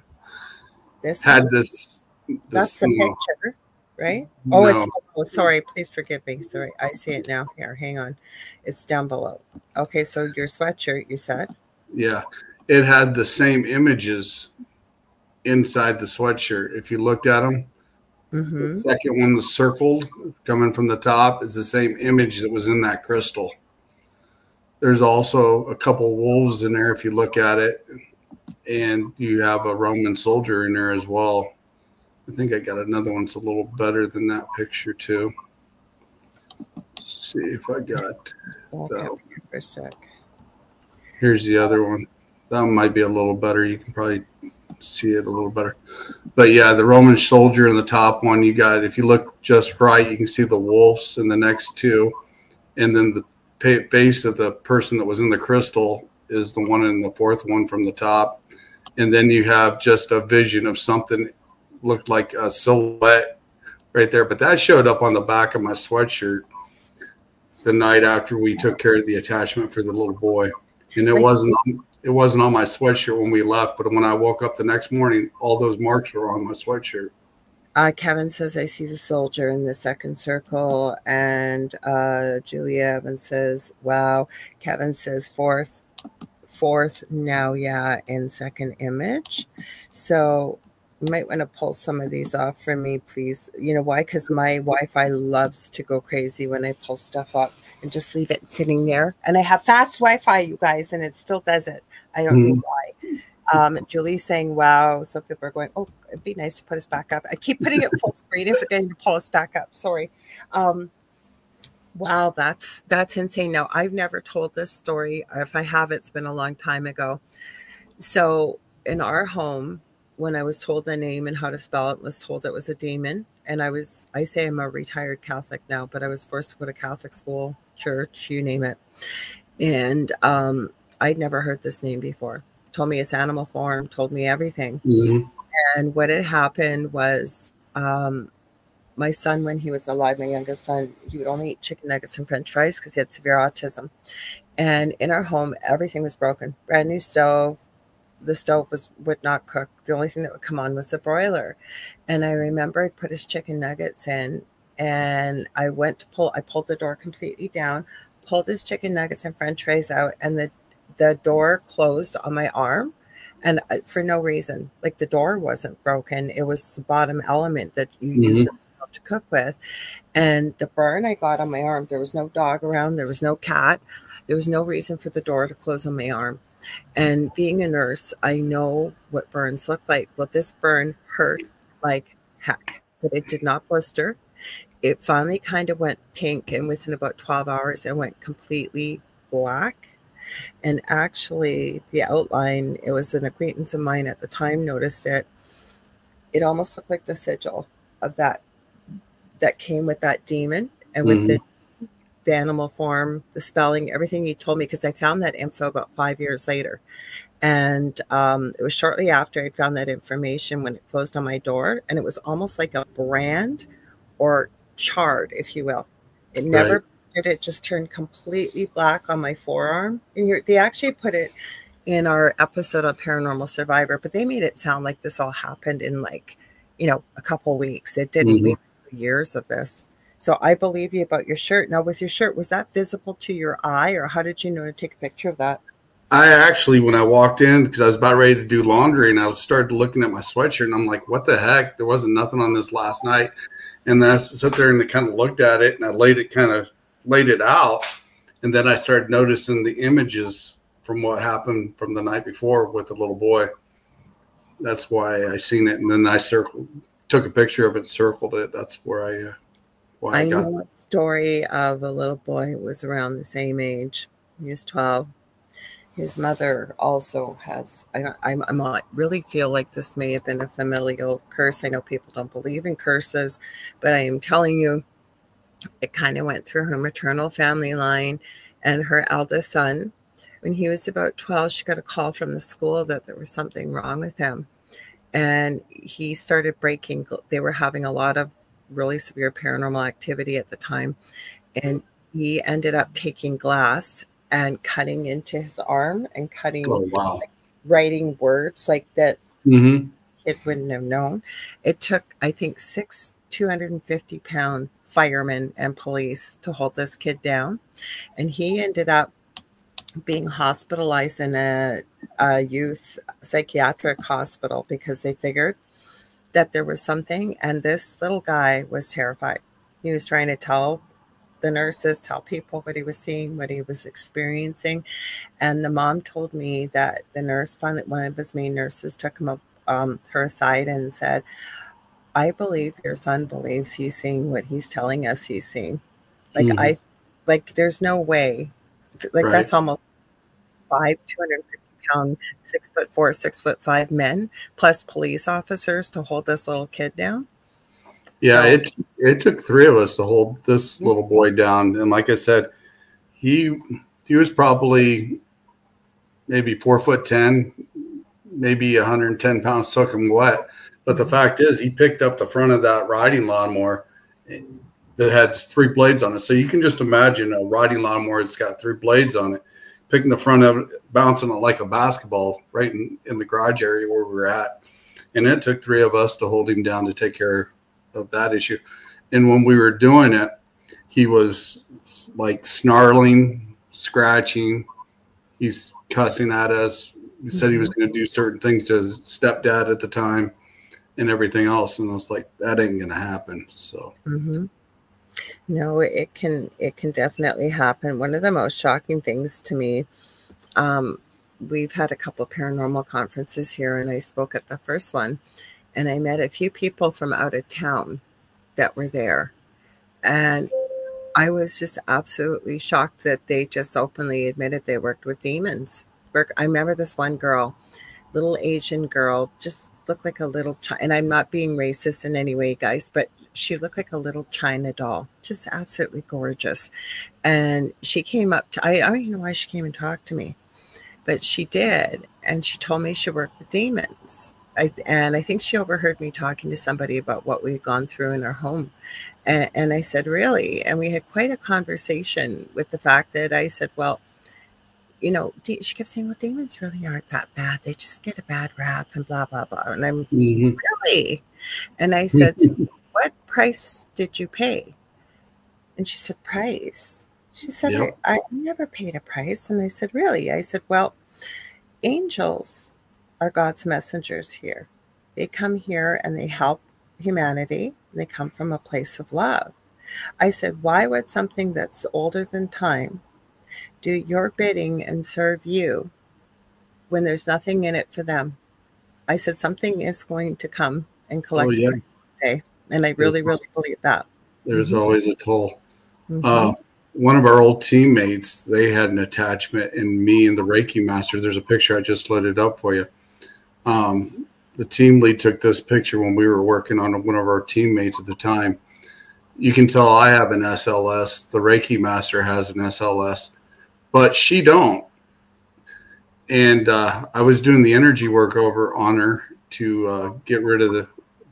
had this. That's the picture, right? Oh, no. Sorry. Please forgive me. Sorry. I see it now. Here, hang on. It's down below. Okay. So your sweatshirt, you said? Yeah. It had the same images inside the sweatshirt. If you looked at them, the second one was circled coming from the top is the same image that was in that crystal. There's also a couple wolves in there if you look at it, and you have a Roman soldier in there as well. I think I got another one that's a little better than that picture too. Let's see if I got that. For a sec. Here's the other one. That one might be a little better. You can probably see it a little better. But yeah, the Roman soldier in the top one, you got, if you look just right, you can see the wolves in the next two. And then the face of the person that was in the crystal is the one in the fourth one from the top. And then you have just a vision of something looked like a silhouette right there. But that showed up on the back of my sweatshirt the night after we took care of the attachment for the little boy. And it wasn't on my sweatshirt when we left, but when I woke up the next morning, all those marks were on my sweatshirt. Kevin says, I see the soldier in the second circle. And Julia Evans says, wow. Kevin says fourth now, yeah, in second image. So you might want to pull some of these off for me, please. You know why? Because my Wi-Fi loves to go crazy when I pull stuff up and just leave it sitting there. And I have fast Wi-Fi, you guys, and it still does it. I don't know why. Julie's saying, wow. So people are going, oh, it'd be nice to put us back up. I keep putting it full screen and forgetting to pull us back up. Sorry. Wow, that's insane. Now, I've never told this story. If I have, it's been a long time ago. So in our home, when I was told the name and how to spell it, was told it was a demon. And I say I'm a retired Catholic now, but I was forced to go to Catholic school, church, you name it. And I'd never heard this name before. Told me it's animal form, told me everything. And what had happened was my son, when he was alive, my youngest son, he would only eat chicken nuggets and French fries because he had severe autism. And in our home, everything was broken. Brand new stove. The stove would not cook. The only thing that would come on was the broiler. And I remember I put his chicken nuggets in, and I pulled the door completely down, pulled his chicken nuggets and French fries out, and the door closed on my arm. And for no reason, like the door wasn't broken. It was the bottom element that you use to cook with. And the burn I got on my arm, there was no dog around. There was no cat. There was no reason for the door to close on my arm. And being a nurse, I know what burns look like. Well, this burn hurt like heck, but it did not blister. It finally kind of went pink, and within about 12 hours, it went completely black. And actually, the outline, it was an acquaintance of mine at the time noticed it. It almost looked like the sigil of that came with that demon, and with the animal form, the spelling, everything you told me, because I found that info about 5 years later. And it was shortly after I'd found that information when it closed on my door, and it was almost like a brand or charred, if you will. It never, it just turned completely black on my forearm. And they actually put it in our episode on Paranormal Survivor, but they made it sound like this all happened in like, a couple weeks. It didn't. We years of this. So I believe you about your shirt. Now, with your shirt, was that visible to your eye, or how did you know to take a picture of that? I actually, when I walked in, because I was about ready to do laundry, and I started looking at my sweatshirt, and I'm like, what the heck? There wasn't nothing on this last night. And then I sat there and kind of looked at it, and I laid it out. And then I started noticing the images from what happened from the night before with the little boy. That's why I seen it. And then I took a picture of it, circled it. That's where I know a story of a little boy who was around the same age. He was 12. His mother also has, I really feel like this may have been a familial curse. I know people don't believe in curses, but I am telling you, it kind of went through her maternal family line. And her eldest son, when he was about 12, she got a call from the school that there was something wrong with him. And he started breaking. They were having a lot of really severe paranormal activity at the time. And he ended up taking glass and cutting into his arm and cutting, writing words like that. It wouldn't have known. It took, I think, 6 250-pound firemen and police to hold this kid down. And he ended up being hospitalized in a youth psychiatric hospital because they figured that there was something. And this little guy was terrified. He was trying to tell the nurses, tell people what he was seeing, what he was experiencing. And the mom told me that the nurse, finally, one of his main nurses took him up, her aside and said, I believe your son believes he's seeing what he's telling us he's seeing. Like, there's no way. Like, that's almost 250 pound, 6'4", 6'5" men, plus police officers to hold this little kid down. Yeah, So, it took 3 of us to hold this little boy down. And like I said, he was probably maybe 4'10", maybe 110 pounds soaking wet. But the fact is, he picked up the front of that riding lawnmower that had 3 blades on it. So you can just imagine a riding lawnmower that's got 3 blades on it, picking the front of it, bouncing it like a basketball right in the garage area where we were at. And it took 3 of us to hold him down to take care of that issue. And when we were doing it, he was like snarling, scratching. He's cussing at us. He said he was going to do certain things to his stepdad at the time and everything else. And I was like, that ain't going to happen. So. No, it can definitely happen. One of the most shocking things to me, we've had a couple paranormal conferences here, and I spoke at the first one, and I met a few people from out of town that were there. And I was just absolutely shocked that they just openly admitted they worked with demons. I remember this one girl, little Asian girl, just looked like a little, and I'm not being racist in any way, guys, but she looked like a little China doll, just absolutely gorgeous. And she came up to, I don't even know why she came and talked to me, but she did. And she told me she worked with demons. And I think she overheard me talking to somebody about what we'd gone through in our home. And I said, really? And we had quite a conversation with the fact that I said, well, you know, she kept saying, well, demons really aren't that bad. They just get a bad rap and blah, blah, blah. And I'm really? And I said, what price did you pay? And she said, price. She said, yep. I never paid a price. And I said, really? I said, well, angels are God's messengers here. They come here and they help humanity. They come from a place of love. I said, why would something that's older than time do your bidding and serve you when there's nothing in it for them? I said, something is going to come and collect you today. And I really, really believe that. There's always a toll. One of our old teammates, they had an attachment in me and the Reiki master. There's a picture. I just loaded up for you. The team lead took this picture when we were working on one of our teammates at the time. You can tell I have an SLS. The Reiki master has an SLS, but she don't. And I was doing the energy work over on her to get rid of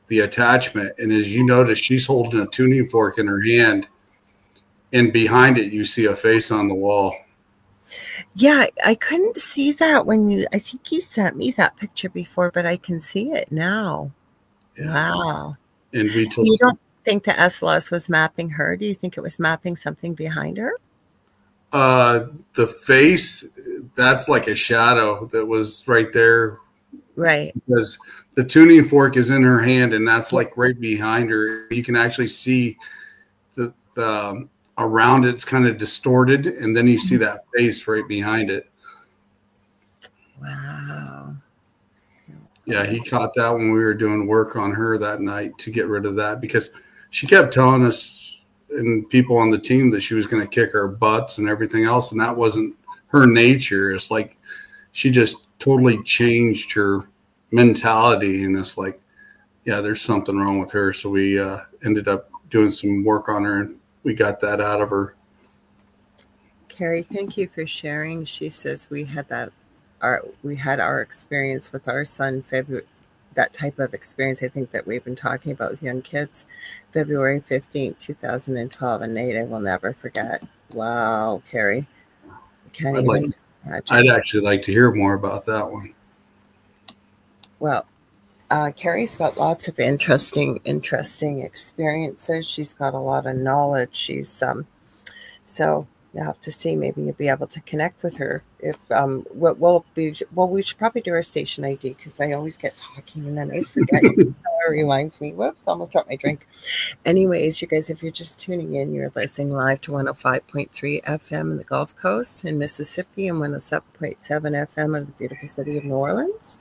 the attachment. And as you notice, she's holding a tuning fork in her hand. And behind it, you see a face on the wall. Yeah, I couldn't see that I think you sent me that picture before, but I can see it now. Yeah. Wow. And so you don't think the SLS was mapping her? Do you think it was mapping something behind her? The face, that's like a shadow that was right there. Right. Because the tuning fork is in her hand, and that's like right behind her. You can actually see the around it's kind of distorted, and then you see that face right behind it. Wow. Yeah, he caught that when we were doing work on her that night to get rid of that, because she kept telling us and people on the team that she was going to kick our butts and everything else, and that wasn't her nature. It's like she just totally changed her mentality, and it's like, yeah, there's something wrong with her. So we ended up doing some work on her, and we got that out of her. Carrie, thank you for sharing. She says we had our experience with our son, February, that type of experience I think that we've been talking about with young kids, February 15th, 2012, and Nate, I will never forget. Wow, Carrie. Can't even imagine. I'd actually like to hear more about that one. Well, Carrie's got lots of interesting experiences. She's got a lot of knowledge. She's so you have to see. Maybe you'll be able to connect with her. If we should probably do our station ID, because I always get talking and then I forget. It reminds me. Whoops! Almost dropped my drink. Anyways, you guys, if you're just tuning in, you're listening live to 105.3 FM in the Gulf Coast in Mississippi and 107.7 FM in the beautiful city of New Orleans.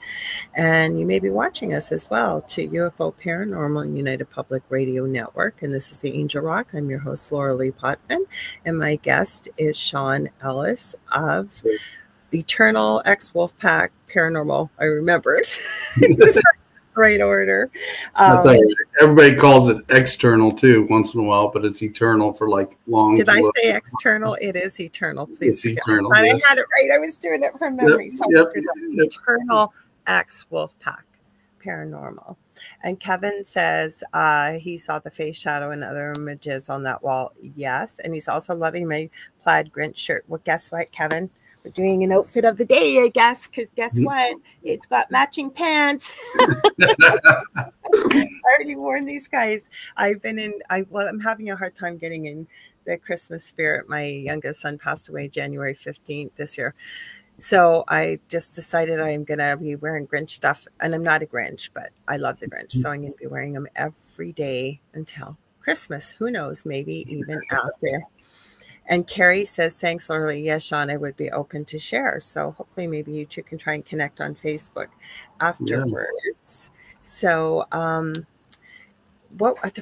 And you may be watching us as well to UFO Paranormal and United Public Radio Network. And this is the Angel Rock. I'm your host, Lorilei Potvin. And my guest is Shawn Ellis of Eternal, ex-Wolfpack, Paranormal. I remembered. It was the right order. That's all right. Everybody calls it external too once in a while, but it's eternal for like long. Did I say external? It is eternal. Please forgive me. Eternal, But yes. I had it right. I was doing it from memory. Yep. Eternal ex-Wolfpack, Paranormal. And Kevin says he saw the face shadow and other images on that wall. Yes. And he's also loving my plaid Grinch shirt. Well, guess what, Kevin? We're doing an outfit of the day, I guess, because guess what? It's got matching pants. I already worn these guys. I'm having a hard time getting in the Christmas spirit. My youngest son passed away January 15th this year. So I just decided I'm going to be wearing Grinch stuff. And I'm not a Grinch, but I love the Grinch. So I'm going to be wearing them every day until Christmas. Who knows? Maybe even after. And Carrie says, thanks, Lorilei. Yes, Shawn, I would be open to share. So hopefully maybe you two can try and connect on Facebook afterwards. Yeah. So there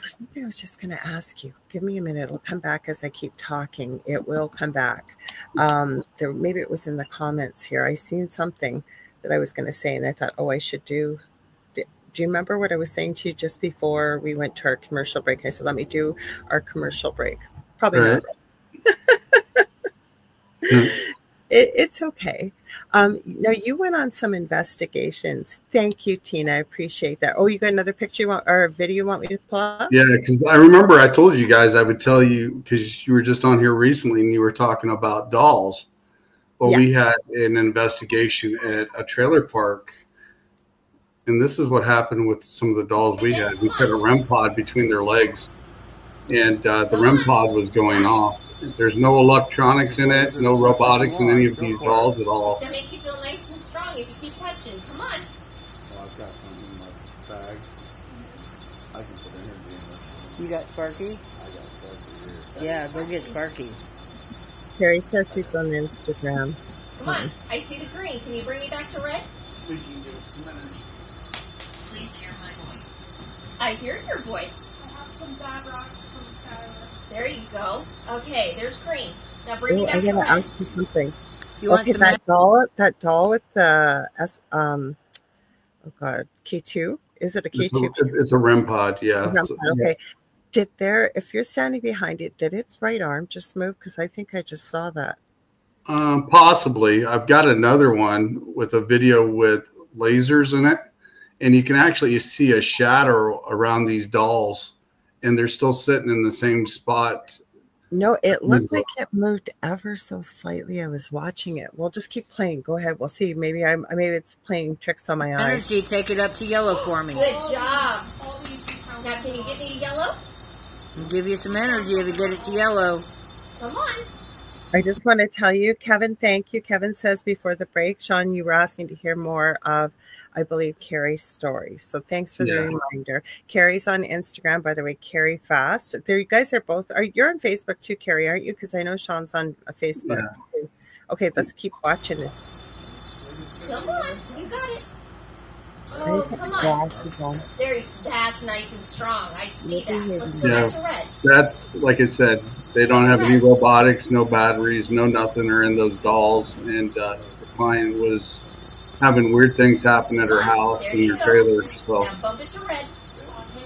was something I was just going to ask you. Give me a minute. It'll come back as I keep talking. It will come back. Maybe it was in the comments here. I seen something that I was going to say, and I thought, I should do. Do you remember what I was saying to you just before we went to our commercial break? I said, let me do our commercial break. Probably not. It's okay. Now you went on some investigations. Thank you, Tina. I appreciate that. Oh, you got another picture or a video you want me to pull up? Yeah, because I remember I told you guys I would tell you because you were just on here recently and you were talking about dolls. Well, yeah. We had an investigation at a trailer park, and this is what happened with some of the dolls we had. We put a REM pod between their legs, and the REM pod was going off. There's no electronics in it, no robotics in any of these dolls at all. It's going to make you feel nice and strong if you keep touching. Come on. Well, I've got something in my bag. I can put energy in this. You got Sparky? I got Sparky here. Yeah, go get Sparky. Carrie says she's on Instagram. Come on. I see the green. Can you bring me back to red? We can give it some energy. Please hear my voice. I hear your voice. I have some bad rocks from Skylar. There you go. Okay, there's green. Now bring me back I to red. gotta ask you something. Want some that doll with the K2. Is it a K2? It's a REM pod, yeah. Okay. If you're standing behind it, did its right arm just move? Because I think I just saw that. Possibly. I've got another one with a video with lasers in it, and you can actually see a shadow around these dolls, and they're still sitting in the same spot. No, it looked like it moved ever so slightly. I was watching it. We'll just keep playing. Go ahead. We'll see. Maybe it's playing tricks on my eyes. Energy, take it up to yellow for me. Good job. Now, can you get me to yellow? I'll give you some energy if you get it to yellow. Come on. I just want to tell you, Kevin, thank you. Kevin says before the break, Shawn, you were asking to hear more of, I believe, Carrie's story. So thanks for the reminder. Carrie's on Instagram, by the way, Carrie Fast. There, you guys are both. You're on Facebook too, Carrie, aren't you? Because I know Shawn's on Facebook. Yeah. Okay, let's keep watching this. Come on, you got it. Oh, come on. There, that's nice and strong. I see that. Let's go back to red. That's, like I said, they don't have any robotics, no batteries, no nothing are in those dolls. And the client was having weird things happen at her house in her trailer. So now bump it to red.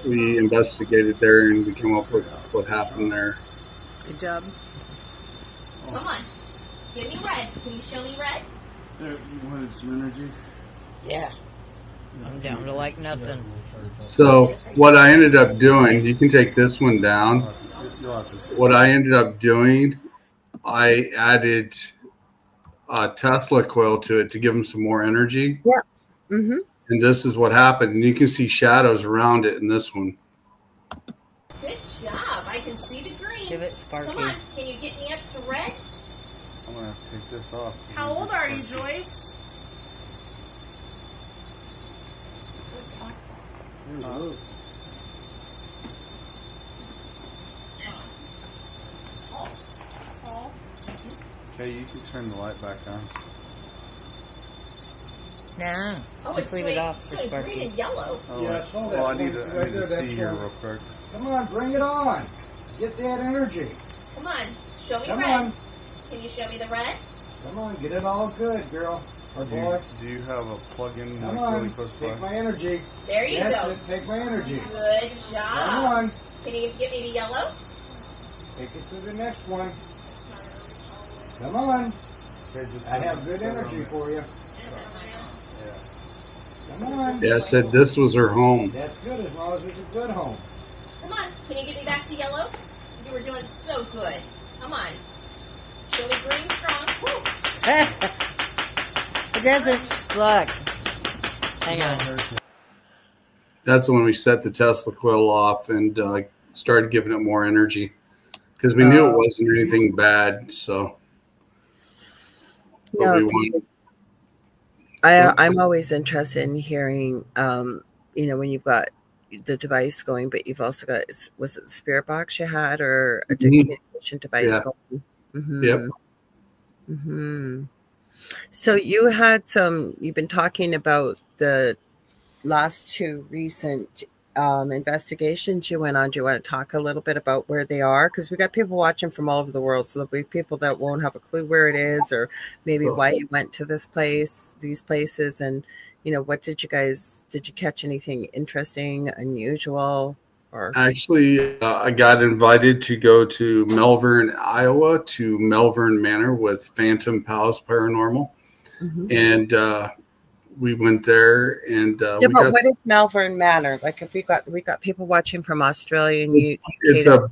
We investigated there and we came up with what happened there. Good job. Come on. Give me red. Can you show me red? There, you wanted some energy? Yeah. I'm down to like nothing. So what I ended up doing, you can take this one down. What I ended up doing, I added a Tesla coil to it to give them some more energy. Yeah. Mm-hmm. And this is what happened. And you can see shadows around it in this one. Good job. I can see the green. Give it Sparky. Come on. Can you get me up to red? I'm going to have to take this off. How old are you, Joyce? Okay, you can turn the light back on. Nah, just leave it off for Sparky. Green and yellow. Oh, yeah, well, I need to see here real quick. Come on, bring it on. Get that energy. Come on, show me Come red. on. Can you show me the red? Come on, get it all good, girl. Or boy. Do you have a plug-in Come like on, really close by? take my energy. There you That's go. it, take my energy. Good job. Come on. Can you give me the yellow? Take it to the next one. Come on. Okay, just I have good energy for you. Come on. Yeah, I said this was her home. That's good as long as it's a good home. Come on. Can you get me back to yellow? You were doing so good. Come on. Show me green strong. Woo. It doesn't look. Hang on. That's when we set the Tesla coil off and started giving it more energy because we knew it wasn't anything bad. So, but we wanted. I'm always interested in hearing, you know, when you've got the device going, but you've also got, was it the spirit box you had or a communication device going? Mm-hmm. Yep. Mm-hmm. So you've been talking about the last two recent investigations you went on. Do you want to talk a little bit about where they are? Because we got people watching from all over the world, so there'll be people that won't have a clue where it is, or maybe why you went to these places, and you know, what did you catch anything interesting, unusual? Or Actually, I got invited to go to Melbourne, Iowa, to Melbourne Manor with Phantom Pals Paranormal, and we went there. And but what is Melbourne Manor? Like, if we got people watching from Australia, and it's a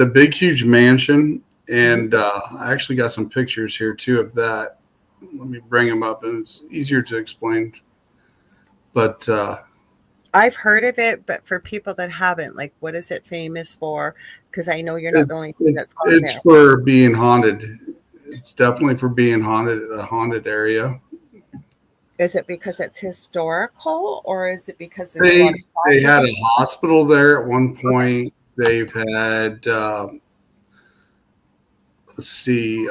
big, huge mansion, and I actually got some pictures here too of that. Let me bring them up, and it's easier to explain. But I've heard of it, but for people that haven't, like, what is it famous for? Because I know you're not the only thing that's gone there. It's for being haunted. It's definitely for being haunted, a haunted area. Is it because it's historical, or is it because they had a hospital there at one point? They've had let's see,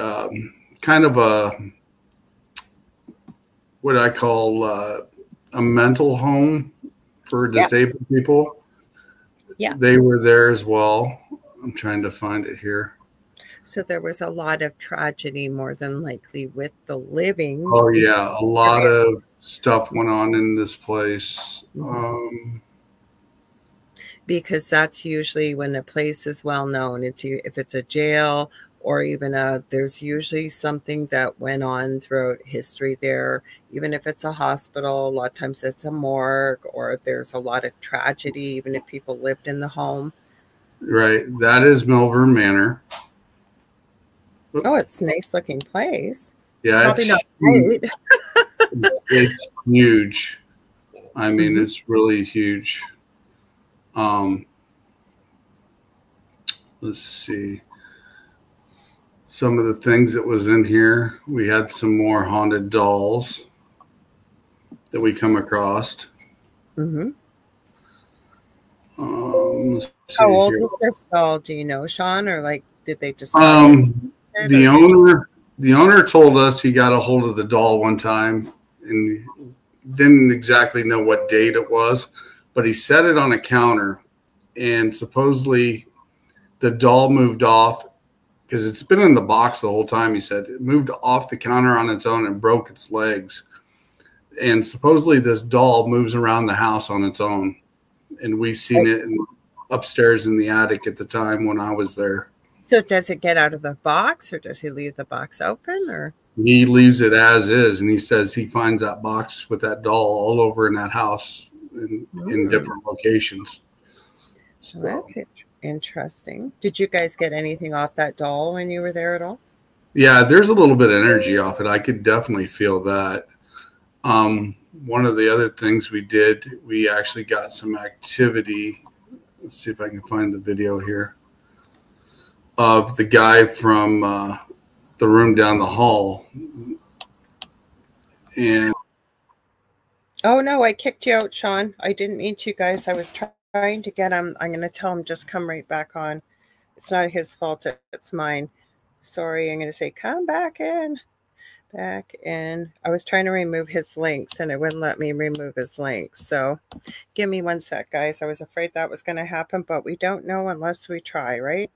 kind of a what I call a mental home for disabled people. Yeah, they were there as well. I'm trying to find it here. So there was a lot of tragedy, more than likely, with the living. Oh yeah, a lot of stuff went on in this place. Because that's usually when the place is well known. If it's a jail or even there's usually something that went on throughout history there. Even if it's a hospital, a lot of times it's a morgue, or there's a lot of tragedy, even if people lived in the home. Right. That is Melbourne Manor. Oh, it's a nice looking place. Yeah, probably not great. It's huge. I mean, it's really huge. Let's see. Some of the things that was in here. We had some more haunted dolls that we come across. How old is this doll? Do you know, Shawn, or like did they just? The owner told us he got a hold of the doll one time and didn't exactly know what date it was, but he set it on a counter, and supposedly the doll moved off because it's been in the box the whole time. He said it moved off the counter on its own and broke its legs. And supposedly this doll moves around the house on its own. And we seen it upstairs in the attic at the time when I was there. So does it get out of the box, or does he leave the box open, or? He leaves it as is, and he says he finds that box with that doll all over in that house in different locations. So that's interesting. Did you guys get anything off that doll when you were there at all? Yeah, there's a little bit of energy off it. I could definitely feel that. One of the other things we did, we actually got some activity. Let's see if I can find the video here. Of the guy from the room down the hall. And oh no, I kicked you out, Shawn. I didn't mean to, guys. I was trying to get him. I'm going to tell him just come right back on. It's not his fault. It's mine. Sorry. I'm going to say, come back in. Back in. I was trying to remove his links, and it wouldn't let me remove his links. So give me 1 sec, guys. I was afraid that was going to happen, but we don't know unless we try, right?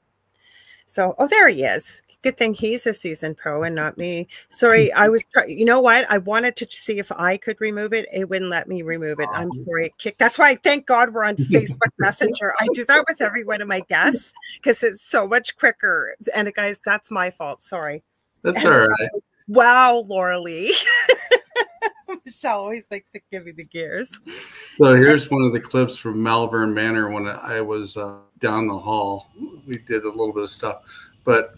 So, oh, there he is. Good thing he's a seasoned pro and not me. Sorry, I was, you know what? I wanted to see if I could remove it. It wouldn't let me remove it. I'm sorry. It kicked. That's why, thank God we're on Facebook Messenger. I do that with every one of my guests because it's so much quicker. And guys, that's my fault. Sorry. That's all right. Wow, Lorilei. Michelle always likes to give me the gears. So here's one of the clips from Malvern Manor when I was down the hall. We did a little bit of stuff, but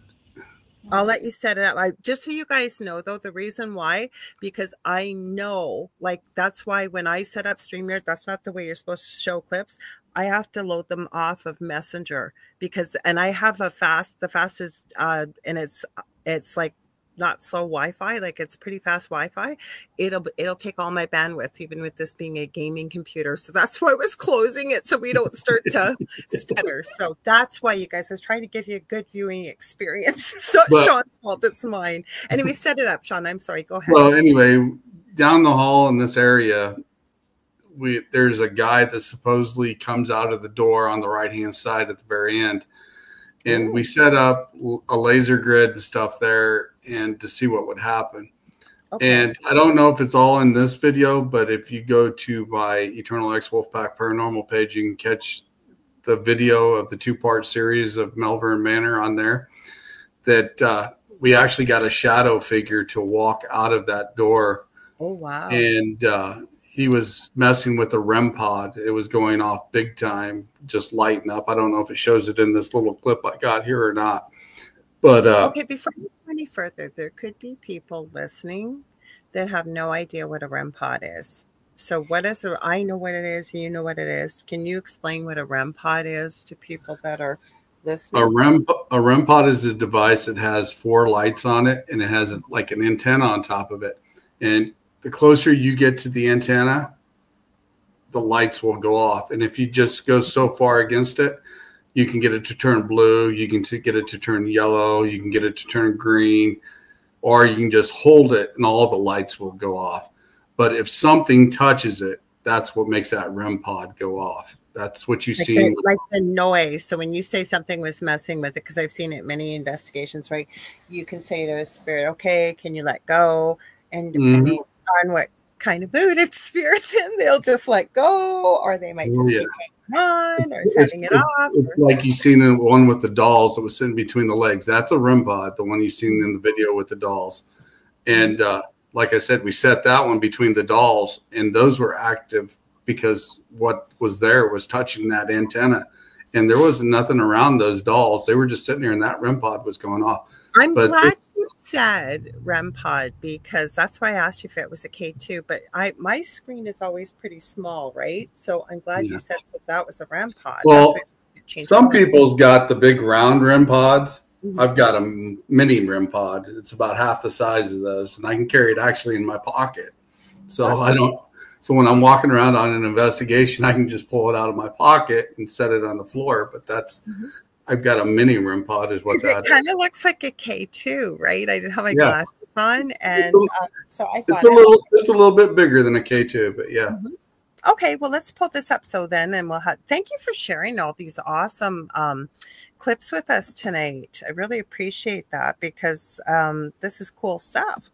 I'll let you set it up. Just so you guys know, though, the reason why, because I know, like, that's why when I set up StreamYard, that's not the way you're supposed to show clips. I have to load them off of Messenger because, and I have the fastest, and it's like not slow Wi-Fi, like it's pretty fast Wi-Fi. It'll take all my bandwidth, even with this being a gaming computer. So that's why I was closing it so we don't start to stutter. So that's why, you guys, I was trying to give you a good viewing experience. It's not Sean's fault, it's mine. Anyway, set it up, Sean. I'm sorry. Go ahead. Well, anyway, down the hall in this area, there's a guy that supposedly comes out of the door on the right-hand side at the very end. And we set up a laser grid and stuff there and to see what would happen. Okay. And I don't know if it's all in this video, but if you go to my Eternal X Wolfpack Paranormal page, you can catch the video of the 2-part series of Malvern Manor on there. That we actually got a shadow figure to walk out of that door. Oh, wow. And he was messing with the REM pod. It was going off big time, just lighting up. I don't know if it shows it in this little clip I got here or not. But okay, before you go any further, there could be people listening that have no idea what a REM pod is. So what is a, I know what it is, you know what it is. Can you explain what a REM pod is to people that are listening? A REM pod is a device that has 4 lights on it, and it has like an antenna on top of it. And the closer you get to the antenna, the lights will go off. And if you just go so far against it, you can get it to turn blue. You can get it to turn yellow. You can get it to turn green, or you can just hold it and all the lights will go off. But if something touches it, that's what makes that REM pod go off. That's what you see. Like the noise. So when you say something was messing with it, because I've seen it in many investigations, right? You can say to a spirit, okay, can you let go? And depending on what kind of mood it's spirits in, they'll just let go, or they might just be hanging on or setting it off. It's like you seen in one with the dolls that was sitting between the legs. That's a REM pod, the one you seen in the video with the dolls. And like I said, we set that one between the dolls, and those were active because what was there was touching that antenna. And there wasn't nothing around those dolls. They were just sitting there, and that REM pod was going off. I'm glad you said REM pod, because that's why I asked you if it was a K2. But my screen is always pretty small, right? So I'm glad you said that was a REM pod. Well, some people's got the big round REM pods. I've got a mini REM pod. It's about half the size of those, and I can carry it actually in my pocket. So I don't. So when I'm walking around on an investigation, I can just pull it out of my pocket and set it on the floor. But that's. I've got a mini REM pod is what that is. It kind of looks like a K2, right? I didn't have my glasses on, and so I thought it's a little bit bigger than a K2, but yeah. Okay, well, let's pull this up and we'll have, thank you for sharing all these awesome clips with us tonight. I really appreciate that, because this is cool stuff.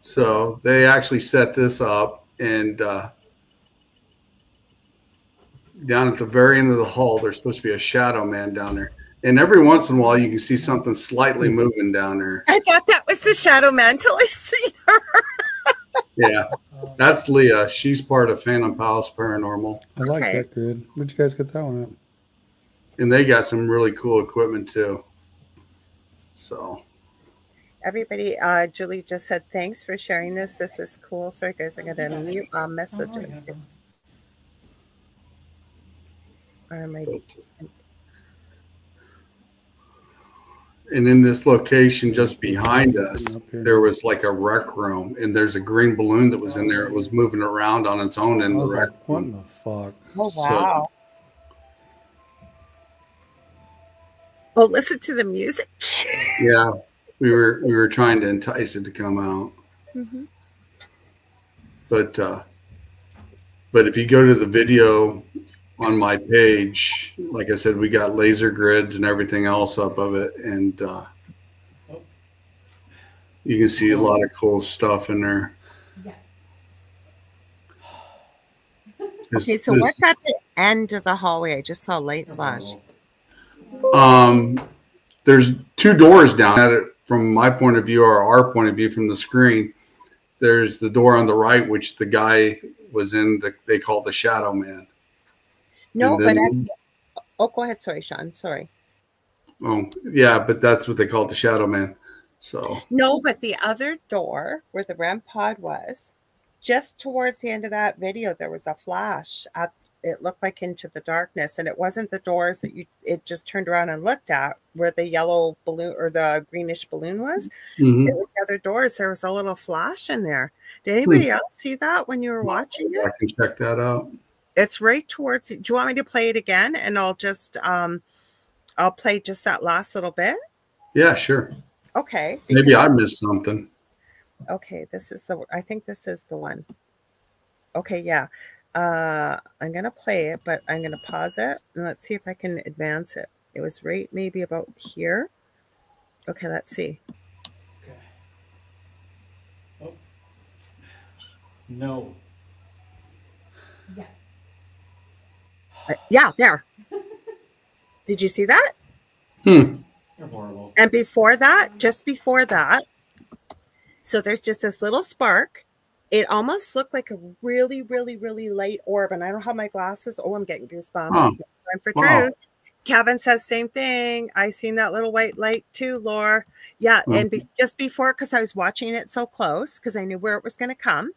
So they actually set this up, and down at the very end of the hall, there's supposed to be a shadow man down there. And every once in a while, you can see something slightly moving down there. I thought that was the shadow man until I seen her. Yeah, that's Leah. She's part of Phantom Palace Paranormal. I like that grid. Where'd you guys get that one at? And they got some really cool equipment too. So everybody, Julie just said, thanks for sharing this. This is cool. Sorry, guys, I got to mute messages. And in this location just behind us, there was like a rec room, and there's a green balloon that was in there. It was moving around on its own in the rec room. What the fuck? Oh, wow. Well, listen to the music. Yeah, we were trying to entice it to come out. But if you go to the video on my page. Like I said, we got laser grids and everything else up of it, and you can see a lot of cool stuff in there. Yes. Okay, so what's at the end of the hallway? I just saw a light flash. There's 2 doors down at it from my point of view, or our point of view from the screen. There's the door on the right, which the guy was in, they call the Shadow Man. No, but go ahead. Sorry, Shawn. Sorry. Oh, yeah, but that's what they call the Shadow Man. So no, but the other door where the REM pod was, just towards the end of that video, there was a flash. It looked like into the darkness, and it wasn't the doors that it just turned around and looked at where the yellow balloon or the greenish balloon was. Mm-hmm. It was the other doors. There was a little flash in there. Did anybody else see that when you were watching it? I can check that out. It's right towards. Do you want me to play it again? And I'll just I'll play just that last little bit. Yeah, sure. Okay. Maybe I missed something. Okay, I think this is the one. Okay, yeah. I'm going to play it, but I'm going to pause it and let's see if I can advance it. It was right maybe about here. Okay, let's see. Okay. Oh. No. Yes. Yeah, there. Did you see that? You're horrible. And before that, just before that, so there's just this little spark. It almost looked like a really, really, really light orb. And I don't have my glasses. Oh, I'm getting goosebumps. Oh, Time for truth. Kevin says same thing. I seen that little white light too, Laura. Yeah, and just before, because I was watching it so close, because I knew where it was going to come.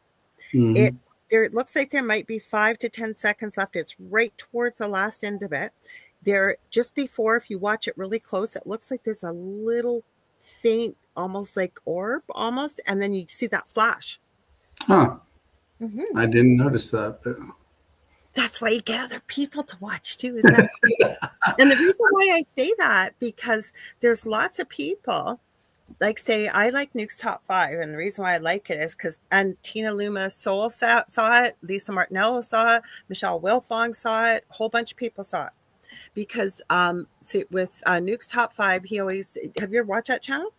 It looks like there might be 5 to 10 seconds left. It's right towards the last end of it. There, just before, if you watch it really close, it looks like there's a little faint, almost like orb, almost, and then you see that flash. Huh. I didn't notice that, but that's why you get other people to watch too, isn't it? And the reason why I say that, because there's lots of people, like say, I like Nuke's Top 5, and the reason why I like it is because, and Tina Luma Soul saw it, Lisa Martinello saw it, Michelle Wilfong saw it, a whole bunch of people saw it. Because see, with Nuke's Top 5, he always, have you ever watched that channel?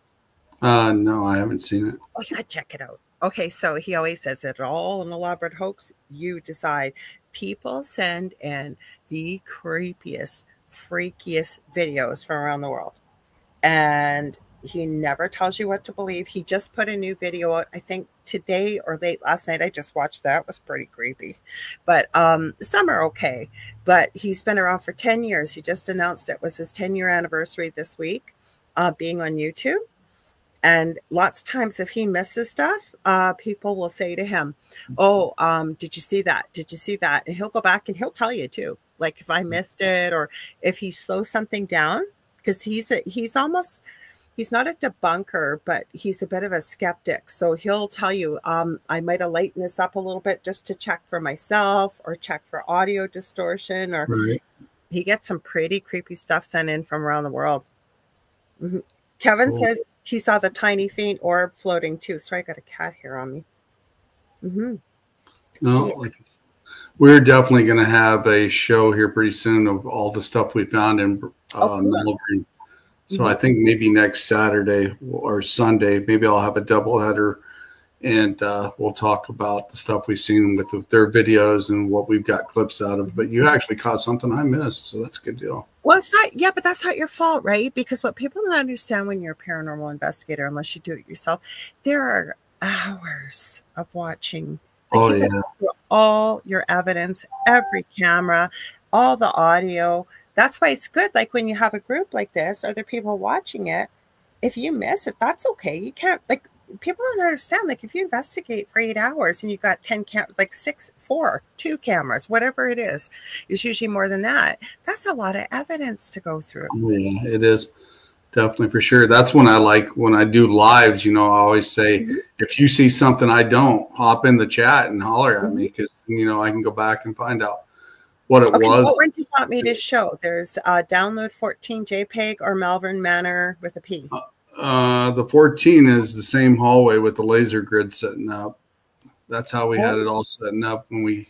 No, I haven't seen it. Oh, you gotta check it out. Okay, so he always says it all an elaborate hoax. You decide. People send in the creepiest, freakiest videos from around the world. And he never tells you what to believe. He just put a new video out, I think today or late last night. I just watched that. It was pretty creepy. But some are okay. But he's been around for 10 years. He just announced it was his 10-year anniversary this week, being on YouTube. And lots of times if he misses stuff, people will say to him, oh, did you see that? Did you see that? And he'll go back and he'll tell you too. Like if I missed it, or if he slows something down, because he's not a debunker, but he's a bit of a skeptic. So he'll tell you, I might have lightened this up a little bit just to check for myself or check for audio distortion. Or he gets some pretty creepy stuff sent in from around the world. Kevin says he saw the tiny faint orb floating too. Sorry, I got a cat hair on me. No, we're definitely going to have a show here pretty soon of all the stuff we found in Melbourne. So I think maybe next Saturday or Sunday, maybe I'll have a double header, and we'll talk about the stuff we've seen with their videos and what we've got clips out of. But you actually caught something I missed, so that's a good deal. Well, it's not, yeah, but that's not your fault, right? Because what people don't understand when you're a paranormal investigator, unless you do it yourself, there are hours of watching. Like all your evidence, every camera, all the audio. That's why it's good. Like when you have a group like this, other people watching it, if you miss it, that's okay. You can't, like, people don't understand. Like if you investigate for 8 hours and you've got 10 2 cameras, whatever it is, it's usually more than that. That's a lot of evidence to go through. Yeah, it is. Definitely, for sure. That's when I like, when I do lives, I always say, if you see something I don't, hop in the chat and holler at me, because, I can go back and find out what it was. What one do you want me to show? There's download 14 JPEG or Malvern Manor with a P. The 14 is the same hallway with the laser grid setting up. That's how we had it all setting up when we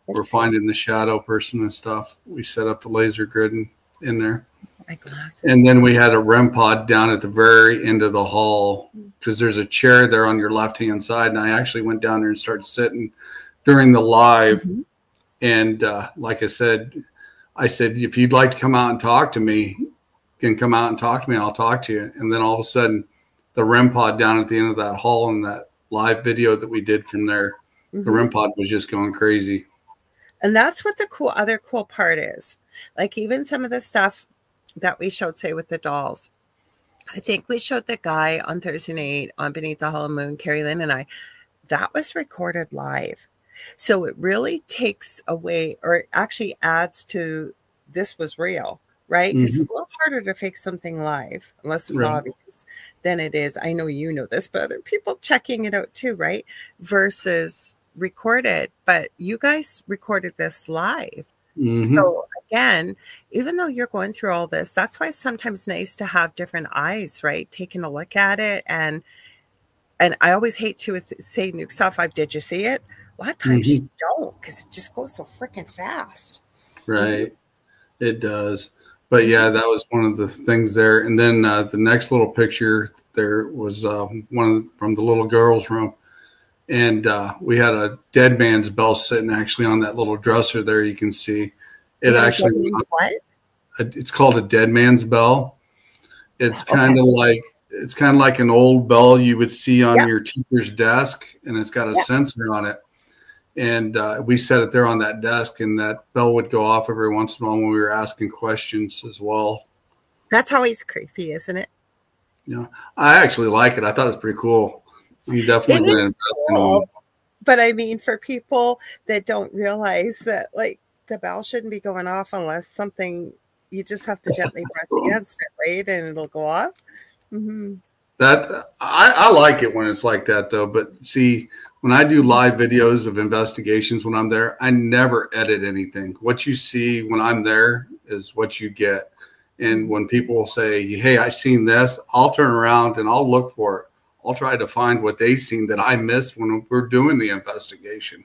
we're finding the shadow person and stuff. We set up the laser grid in there. My glasses. And then we had a REM pod down at the very end of the hall because there's a chair there on your left-hand side. And I actually went down there and started sitting during the live. Mm-hmm. And like I said, if you'd like to come out and talk to me, you can come out and talk to me. I'll talk to you. And then all of a sudden, the REM pod down at the end of that hall and that live video that we did from there, Mm-hmm. the REM pod was just going crazy. And that's what the other cool part is. Like even some of the stuff that we showed, say with the dolls, I think we showed the guy on Thursday night on Beneath the Hollow Moon, Carrie Lynn and I, that was recorded live. So it really takes away, or it actually adds to, this was real, right? Because it's a little harder to fake something live, unless it's obvious, than it is. I know you know this, but other people checking it out too, right? Versus recorded. But you guys recorded this live. So again, even though you're going through all this, that's why it's sometimes nice to have different eyes, right? Taking a look at it. And I always hate to say nuke stuff. Did you see it? A lot of times you don't, because it just goes so freaking fast. Right. It does. But yeah, that was one of the things there. And then the next little picture there was one from the little girl's room. And we had a dead man's bell sitting actually on that little dresser there. You can see it actually. What? It's called a dead man's bell. It's kind of like an old bell you would see on your teacher's desk, and it's got a sensor on it. And we set it there on that desk, and that bell would go off every once in a while when we were asking questions as well. That's always creepy, isn't it? You know, I actually like it. I thought it was pretty cool. You definitely did. Cool. But I mean, for people that don't realize that, like, the bell shouldn't be going off unless something, you just have to gently brush against it, right? And it'll go off. That I like it when it's like that, though. But see, when I do live videos of investigations when I'm there, I never edit anything. What you see when I'm there is what you get. And when people say, hey, I seen this, I'll turn around and I'll look for it. I'll try to find what they seen that I missed when we're doing the investigation.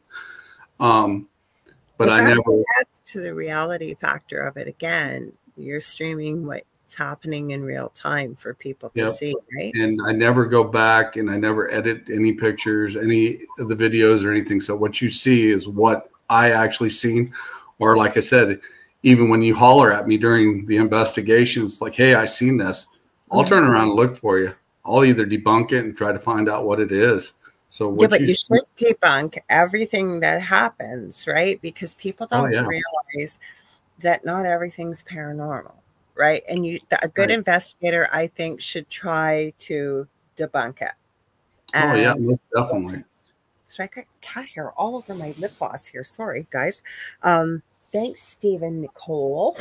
But I never. Adds to the reality factor of it. Again, you're streaming what's happening in real time for people to see, right? And I never go back and I never edit any pictures, any of the videos or anything. So what you see is what I actually seen. Or like I said, even when you holler at me during the investigation, it's like, hey, I seen this. I'll turn around and look for you. I'll either debunk it and try to find out what it is. So what but you should debunk everything that happens, right? Because people don't realize that not everything's paranormal, right? And a good investigator, I think, should try to debunk it. And most definitely. So I got cat hair all over my lip gloss here. Sorry, guys. Thanks, Stephen Nicole.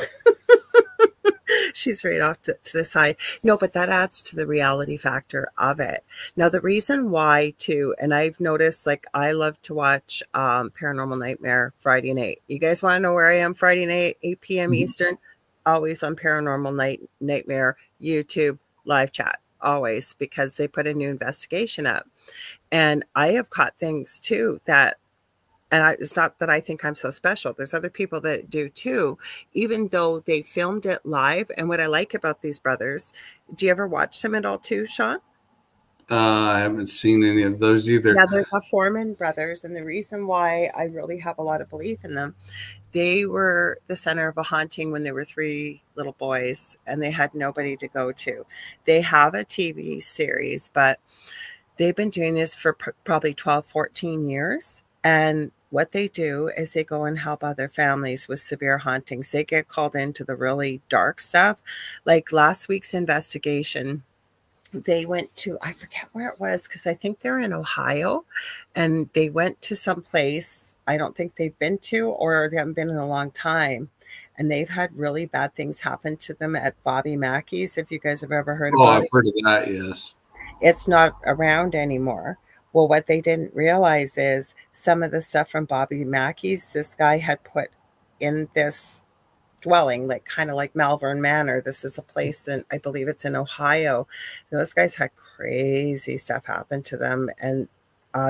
She's right off to the side. No, but that adds to the reality factor of it. Now, the reason why, too, and I've noticed, like, I love to watch Paranormal Nightmare Friday night. You guys want to know where I am Friday night, 8 p.m. Eastern? Always on Paranormal Nightmare YouTube live chat. Always, because they put a new investigation up. And I have caught things, too, that, and it's not that I think I'm so special. There's other people that do too, even though they filmed it live. And what I like about these brothers, do you ever watch them at all too, Shawn? I haven't seen any of those either. Yeah, they're the Foreman brothers. And the reason why I really have a lot of belief in them, they were the center of a haunting when there were 3 little boys and they had nobody to go to. They have a TV series, but they've been doing this for probably 12, 14 years. And what they do is they go and help other families with severe hauntings. They get called into the really dark stuff. Like last week's investigation, they went to, I forget where it was, because I think they're in Ohio, and they went to some place I don't think they've been to, or they haven't been in a long time. And they've had really bad things happen to them at Bobby Mackey's. If you guys have ever heard of it. I've heard of that, yes. It's not around anymore. Well, what they didn't realize is some of the stuff from Bobby Mackey's, this guy had put in this dwelling, like kind of like Malvern Manor. This is a place in, I believe it's in Ohio. Those guys had crazy stuff happen to them. And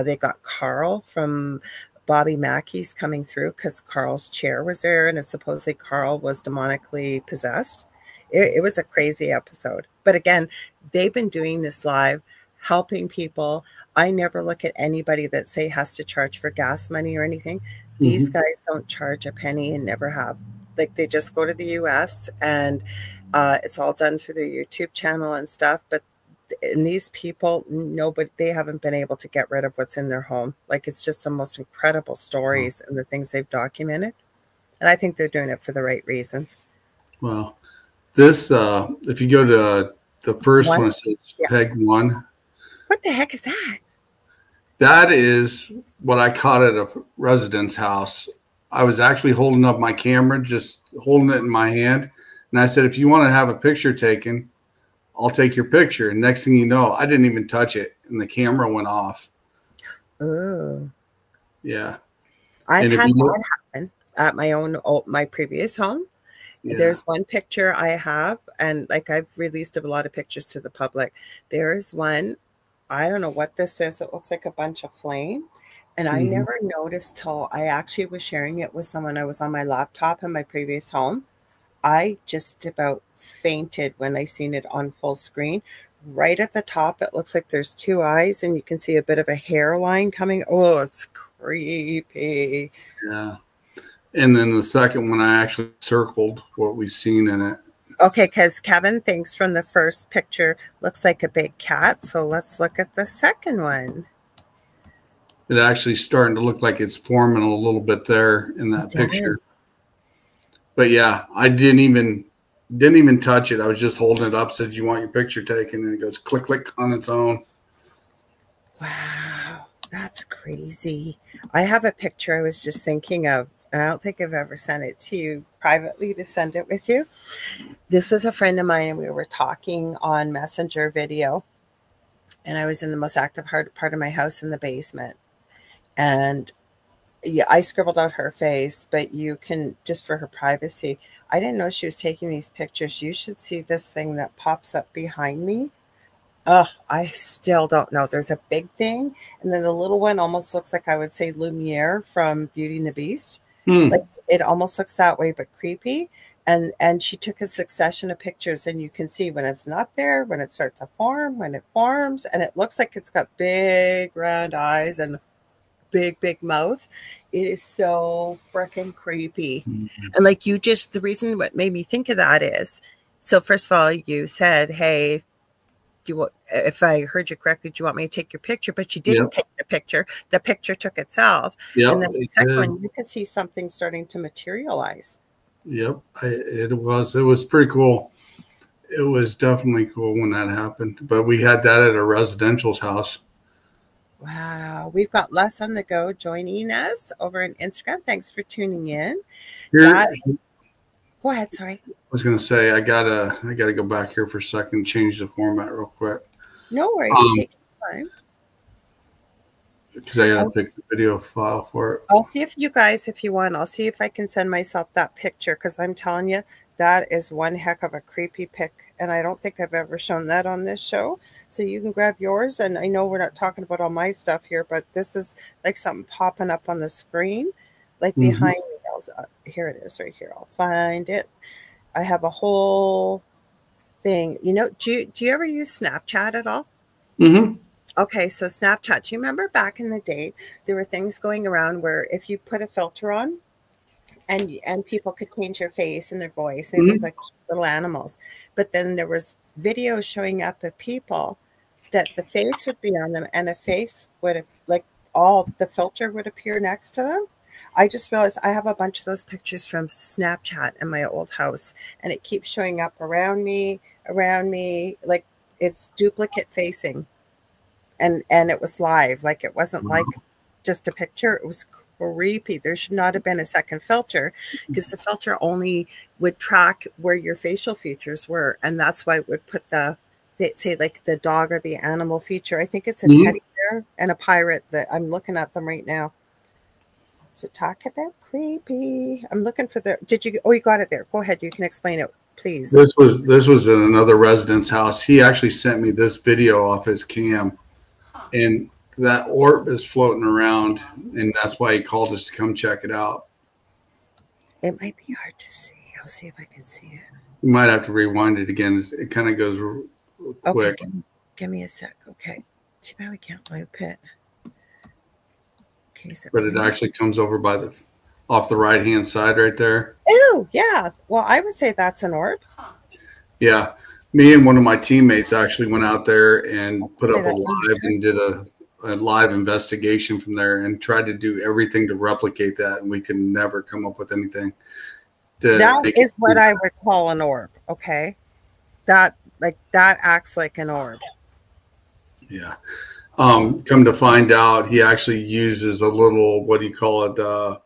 they got Carl from Bobby Mackey's coming through because Carl's chair was there, and supposedly Carl was demonically possessed. It was a crazy episode. But again, they've been doing this live, helping people. I never look at anybody that say has to charge for gas money or anything. These guys don't charge a penny and never have. Like, they just go to the US and it's all done through their YouTube channel and stuff. But and these people, nobody, they haven't been able to get rid of what's in their home. Like, it's just the most incredible stories and the things they've documented. And I think they're doing it for the right reasons. Well, this, if you go to the first one, it says Peg 1. What the heck is that? That is what I caught at a resident's house. I was actually holding up my camera, just holding it in my hand. And I said, if you want to have a picture taken, I'll take your picture. And next thing you know, I didn't even touch it, and the camera went off. Oh. Yeah. I've had that happen at my previous home. Yeah. There's one picture I have, and like, I've released a lot of pictures to the public. There's one, I don't know what this is. It looks like a bunch of flame. And I never noticed till I actually was sharing it with someone. I was on my laptop in my previous home. I just about fainted when I seen it on full screen. Right at the top, it looks like there's 2 eyes, and you can see a bit of a hairline coming. Oh, it's creepy. Yeah. And then the second one, I actually circled what we've seen in it. Okay, because Kevin thinks from the first picture looks like a big cat. So let's look at the second one. It actually starting to look like it's forming a little bit there in that picture. But yeah, I didn't even touch it. I was just holding it up, said, you want your picture taken? And it goes click, click on its own. Wow, that's crazy. I have a picture I was just thinking of. I don't think I've ever sent it to you privately to send it with you. This was a friend of mine, and we were talking on Messenger video. And I was in the most active part of my house in the basement. And yeah, I scribbled out her face, but you can, just for her privacy. I didn't know she was taking these pictures. You should see this thing that pops up behind me. Oh, I still don't know. There's a big thing, and then the little one almost looks like, I would say, Lumiere from Beauty and the Beast. Like, it almost looks that way, but creepy. And she took a succession of pictures, and you can see when it's not there, when it starts to form, when it forms, and it looks like it's got big round eyes and big mouth. It is so freaking creepy. And like, the reason what made me think of that is, so first of all, you said, hey, if I heard you correctly, do you want me to take your picture? But you didn't take the picture. The picture took itself. And then the second one, you can see something starting to materialize. Yep. It was pretty cool. It was definitely cool when that happened. But we had that at a residential's house. Wow. We've got Les on the go joining us over on Instagram. Thanks for tuning in. Go ahead. Sorry. I was going to say, I gotta go back here for a second, change the format real quick. No worries. Take your time. Because I got to pick the video file for it. I'll see if you guys, if you want, I'll see if I can send myself that picture, because I'm telling you, that is one heck of a creepy pic. And I don't think I've ever shown that on this show. So you can grab yours. And I know we're not talking about all my stuff here, but this is like something popping up on the screen, like behind me. Here it is right here. I'll find it. I have a whole thing. You know, do you ever use Snapchat at all? Okay, so Snapchat, do you remember back in the day, there were things going around where if you put a filter on and people could change their face and their voice, they look like little animals. But then there was videos showing up of people that the face would be on them, and a face would, like, all the filter would appear next to them. I just realized I have a bunch of those pictures from Snapchat in my old house, and it keeps showing up around me, like it's duplicate facing. And it was live, like it wasn't like just a picture. It was creepy. There should not have been a second filter, because the filter only would track where your facial features were. And that's why it would put say like the dog or the animal feature. I think it's a teddy bear and a pirate that I'm looking at them right now. So talk about creepy. I'm looking for you got it there. Go ahead. You can explain it, please. This was in another resident's house. He actually sent me this video off his cam, and that orb is floating around, and that's why he called us to come check it out. It might be hard to see. I'll see if I can see it. You might have to rewind it again. It kind of goes quick. Okay, give me a sec. Okay. Too bad we can't loop it. Okay, so But it actually comes over off the right-hand side right there. Oh, yeah. Well, I would say that's an orb. Yeah. Me and one of my teammates actually went out there and put up a live and did a live investigation from there and tried to do everything to replicate that, and we could never come up with anything. That is what I would call an orb. Okay. That acts like an orb. Yeah. Come to find out, he actually uses a little, what do you call it?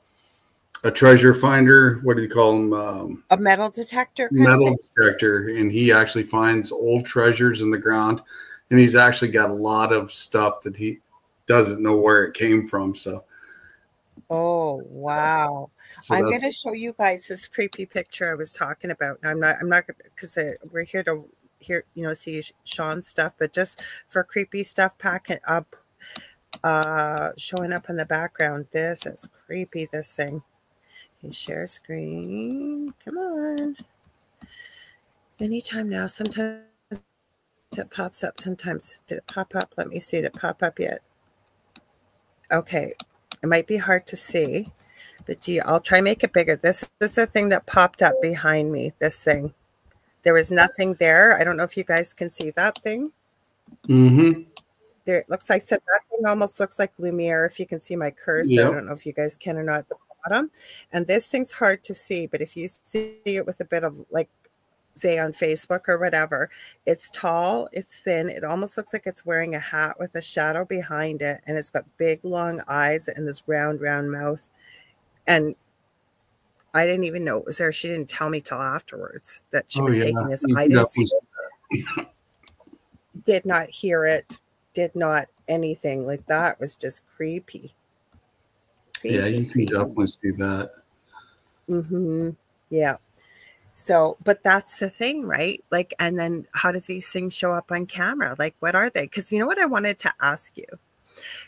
A treasure finder. What do you call them? A metal detector. Metal detector. And he actually finds old treasures in the ground. And he's actually got a lot of stuff that he doesn't know where it came from. So. Oh, wow. So I'm going to show you guys this creepy picture I was talking about. I'm not because we're here to see Shawn's stuff, but just for creepy stuff packing up, showing up in the background. This is creepy, this thing. Okay, share screen. Come on. Anytime now. Sometimes it pops up. Sometimes. Did it pop up? Let me see. Did it pop up yet? Okay. It might be hard to see, but I'll try and make it bigger. This is the thing that popped up behind me. This thing. There was nothing there. I don't know if you guys can see that thing. Mm-hmm. There, it looks like that thing almost looks like Lumiere. If you can see my cursor, yep. I don't know if you guys can or not at the bottom. And this thing's hard to see, but if you see it with a bit of say on Facebook or whatever, it's tall, it's thin. It almost looks like it's wearing a hat with a shadow behind it, and it's got big long eyes and this round mouth. And I didn't even know it was there. She didn't tell me till afterwards that she was taking this. I didn't see it. Did not hear it. Did not anything. Like, that was just creepy. Yeah, you can definitely see that. Mm-hmm. Yeah. So, but that's the thing, right? Like, and then how do these things show up on camera? Like, what are they? Because you know what I wanted to ask you?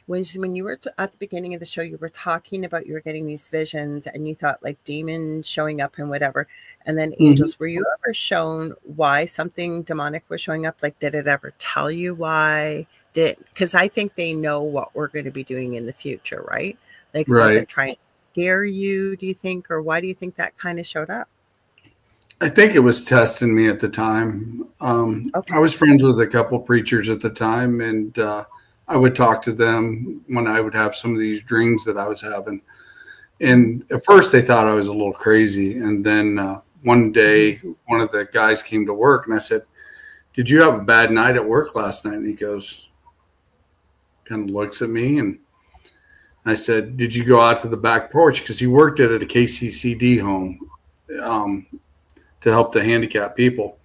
When you were at the beginning of the show, you were talking about you were getting these visions and you thought like demons showing up and whatever. And then angels, were you ever shown why something demonic was showing up? Like, did it ever tell you why? Because I think they know what we're going to be doing in the future, right? Like, was it trying to scare you, do you think? Or why do you think that kind of showed up? I think it was testing me at the time. Okay. I was friends with a couple preachers at the time, and I would talk to them when I would have some of these dreams that I was having. And at first they thought I was a little crazy. And then one day, one of the guys came to work and I said, "Did you have a bad night at work last night?" And he goes, kind of looks at me, and I said, "Did you go out to the back porch?" Because he worked at a KCCD home to help the handicapped people.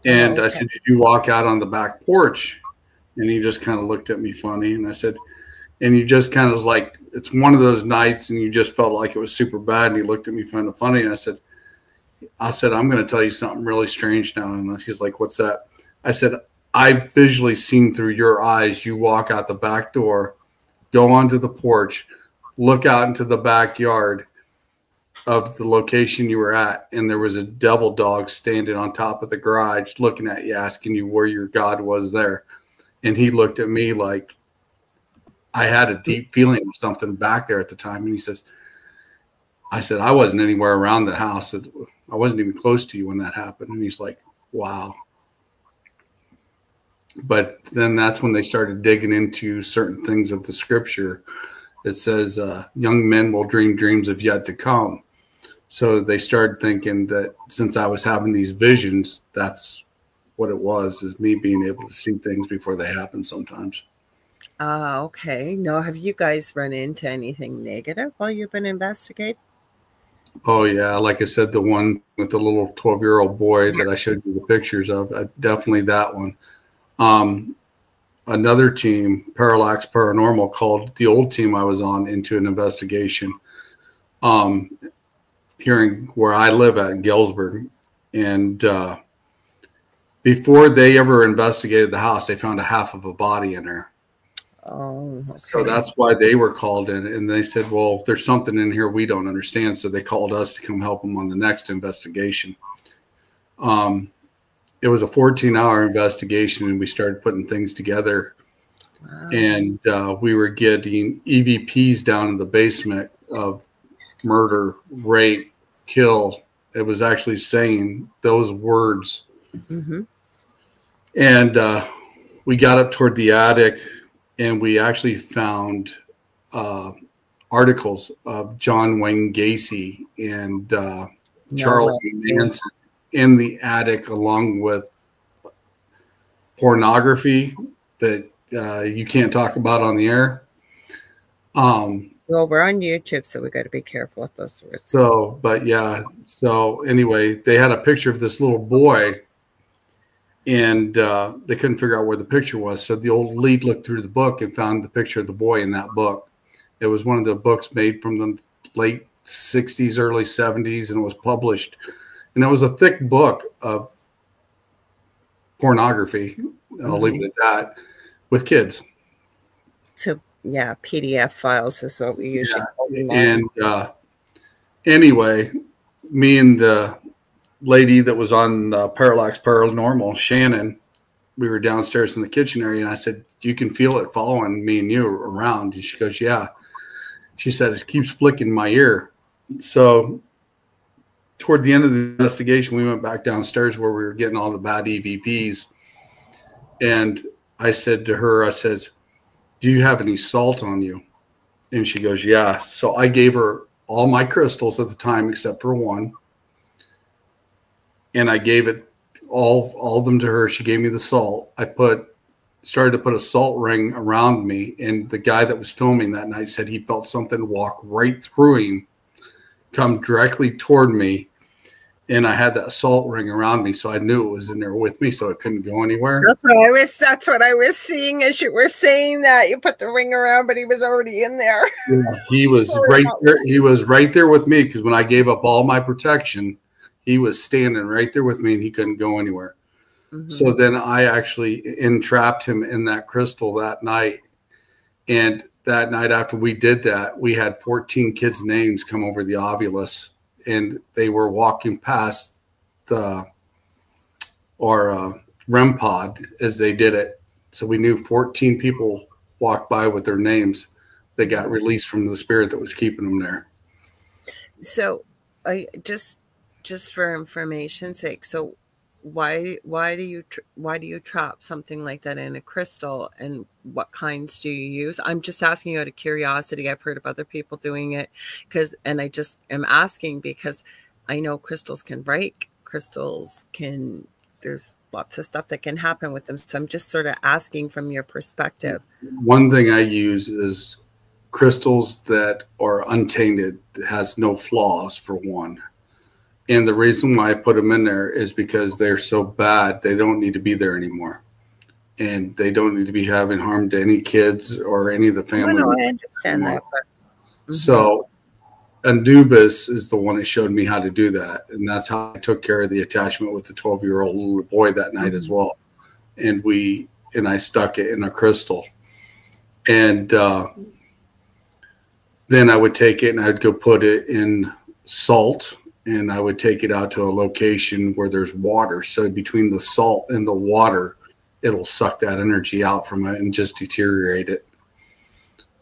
And I said, "Did you walk out on the back porch?" And he just kind of looked at me funny. And I said, "And you just kind of like, it's one of those nights and you just felt like it was super bad." And he looked at me kind of funny. And I said, "I'm going to tell you something really strange now." And he's like, "What's that?" I said, "I've visually seen through your eyes. You walk out the back door, go onto the porch, look out into the backyard of the location you were at. And there was a devil dog standing on top of the garage looking at you, asking you where your God was there." And he looked at me like I had a deep feeling of something back there at the time. And he says, I said, "I wasn't anywhere around the house. I wasn't even close to you when that happened." And he's like, "Wow." But then that's when they started digging into certain things of the scripture. It says, young men will dream dreams of yet to come. So they started thinking that since I was having these visions, that's what it was, is me being able to see things before they happen sometimes. Okay. No, have you guys run into anything negative while you've been investigating? Oh, yeah. Like I said, the one with the little 12-year-old boy that I showed you the pictures of, definitely that one. Another team, Parallax Paranormal, called the old team I was on into an investigation here in where I live at in Galesburg. And before they ever investigated the house, they found a half of a body in there. Oh, okay. So that's why they were called in. And they said, well, there's something in here we don't understand. So they called us to come help them on the next investigation. It was a 14-hour investigation, and we started putting things together. Wow. And we were getting EVPs down in the basement of murder, rape, kill. It was actually saying those words. Mm-hmm. And we got up toward the attic, and we actually found articles of John Wayne Gacy and Charles Manson in the attic, along with pornography that you can't talk about on the air. Well, we're on YouTube, so we got to be careful with those words. So, but yeah. So anyway, they had a picture of this little boy, and they couldn't figure out where the picture was. So the old lead looked through the book and found the picture of the boy in that book. It was one of the books made from the late 60s, early 70s, and it was published. And it was a thick book of pornography. I'll leave it at that, with kids. So yeah, PDF files is what we usually call them. And anyway, me and the lady that was on Parallax Paranormal, Shannon, we were downstairs in the kitchen area, and I said, you can feel it following me and you around. And she goes, yeah. She said, it keeps flicking my ear. So toward the end of the investigation, we went back downstairs where we were getting all the bad EVPs. And I said to her, I says, do you have any salt on you? And she goes, yeah. So I gave her all my crystals at the time except for one. And I gave it all of them to her. She gave me the salt. I started to put a salt ring around me. And the guy that was filming that night said he felt something walk right through him, come directly toward me. And I had that salt ring around me, so I knew it was in there with me, so it couldn't go anywhere. That's what I was seeing as you were saying that. You put the ring around, but he was already in there. Yeah, he was right there. He was right there with me, because when I gave up all my protection, he was standing right there with me, and he couldn't go anywhere. Mm-hmm. So then I actually entrapped him in that crystal that night. And that night after we did that, we had 14 kids' names come over the ovulus. And they were walking past the REM pod as they did it. So we knew 14 people walked by with their names. They got released from the spirit that was keeping them there. So I just for information's sake, so why do you trap something like that in a crystal, and what kinds do you use? I'm just asking you out of curiosity. I've heard of other people doing it and I just am asking because I know crystals can break, there's lots of stuff that can happen with them. So I'm just sort of asking from your perspective. One thing I use is crystals that are untainted, has no flaws, for one. And the reason why I put them in there is because they're so bad, they don't need to be there anymore. And they don't need to be having harm to any kids or any of the family. No, I understand that. But, So Anubis is the one that showed me how to do that. And that's how I took care of the attachment with the 12-year-old little boy that night as well. And I stuck it in a crystal. And then I would take it and I'd go put it in salt. And I would take it out to a location where there's water. So between the salt and the water, it'll suck that energy out from it and just deteriorate it.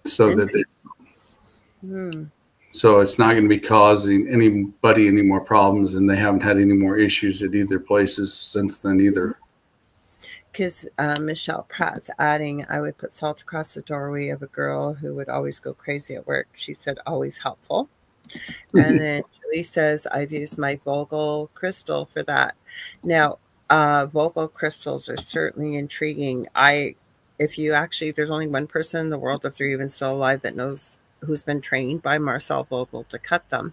So so it's not going to be causing anybody any more problems, and they haven't had any more issues at either places since then either. Because Michelle Pratt's adding, I would put salt across the doorway of a girl who would always go crazy at work. She said always helpful. And then Julie says, I've used my Vogel crystal for that. Now, Vogel crystals are certainly intriguing. There's only one person in the world, if they're even still alive, that knows, who's been trained by Marcel Vogel to cut them.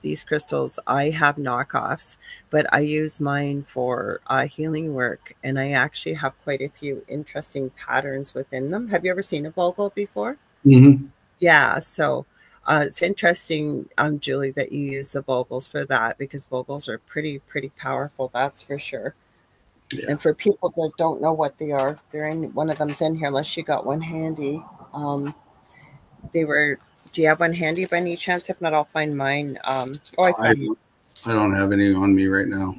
These crystals, I have knockoffs, but I use mine for healing work. And I actually have quite a few interesting patterns within them. Have you ever seen a Vogel before? Mm-hmm. Yeah, so it's interesting, Julie, that you use the Vogels for that, because Vogels are pretty powerful, that's for sure. Yeah. And for people that don't know what they are, they're in, one of them's in here unless you got one handy. They were, do you have one handy by any chance? If not, I'll find mine. I don't have any on me right now.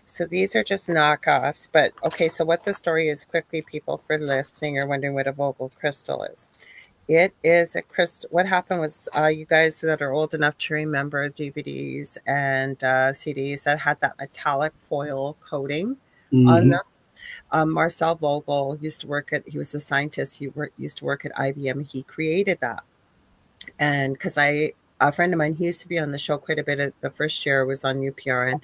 So these are just knockoffs, but okay, so what the story is, quickly, people for listening are wondering what a Vogel crystal is. It is a crystal. What happened was, you guys that are old enough to remember DVDs and CDs that had that metallic foil coating on them. Marcel Vogel used to work at, he was a scientist, used to work at IBM. He created that. And because a friend of mine, he used to be on the show quite a bit. The first year was on UPR, and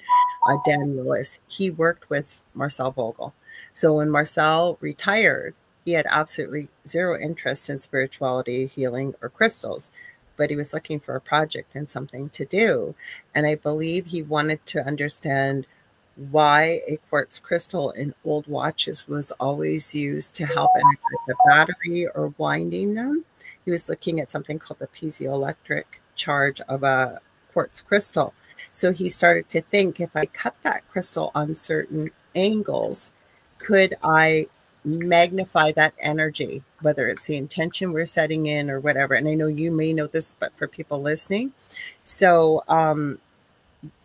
Dan Lewis, he worked with Marcel Vogel. So when Marcel retired, he had absolutely zero interest in spirituality, healing, or crystals, but he was looking for a project and something to do. And I believe he wanted to understand why a quartz crystal in old watches was always used to help energize the battery or winding them. He was looking at something called the piezoelectric charge of a quartz crystal. So he started to think, if I cut that crystal on certain angles, could I magnify that energy, whether it's the intention we're setting in or whatever. And I know you may know this, but for people listening. So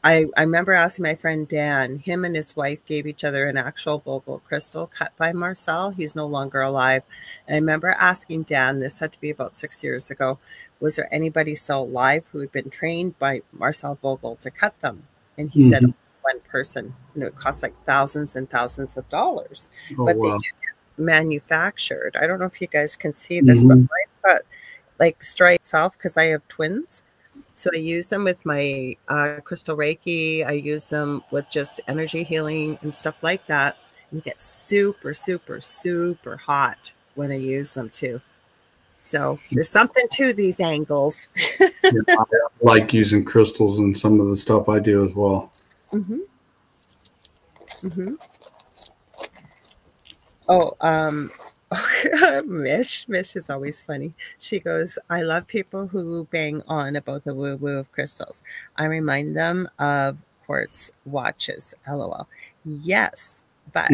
I remember asking my friend Dan, him and his wife gave each other an actual Vogel crystal cut by Marcel. He's no longer alive. And I remember asking Dan, this had to be about 6 years ago, was there anybody still alive who had been trained by Marcel Vogel to cut them? And he said, one person. You know, it cost like thousands and thousands of dollars. But they do get manufactured. I don't know if you guys can see this, but mine's got like stripe itself because I have twins. So I use them with my crystal Reiki. I use them with just energy healing and stuff like that. And get super, super, super hot when I use them too. So there's something to these angles. I like using crystals in some of the stuff I do as well. Oh, Mish is always funny. She goes, I love people who bang on about the woo-woo of crystals. I remind them of quartz watches, LOL. Yes, but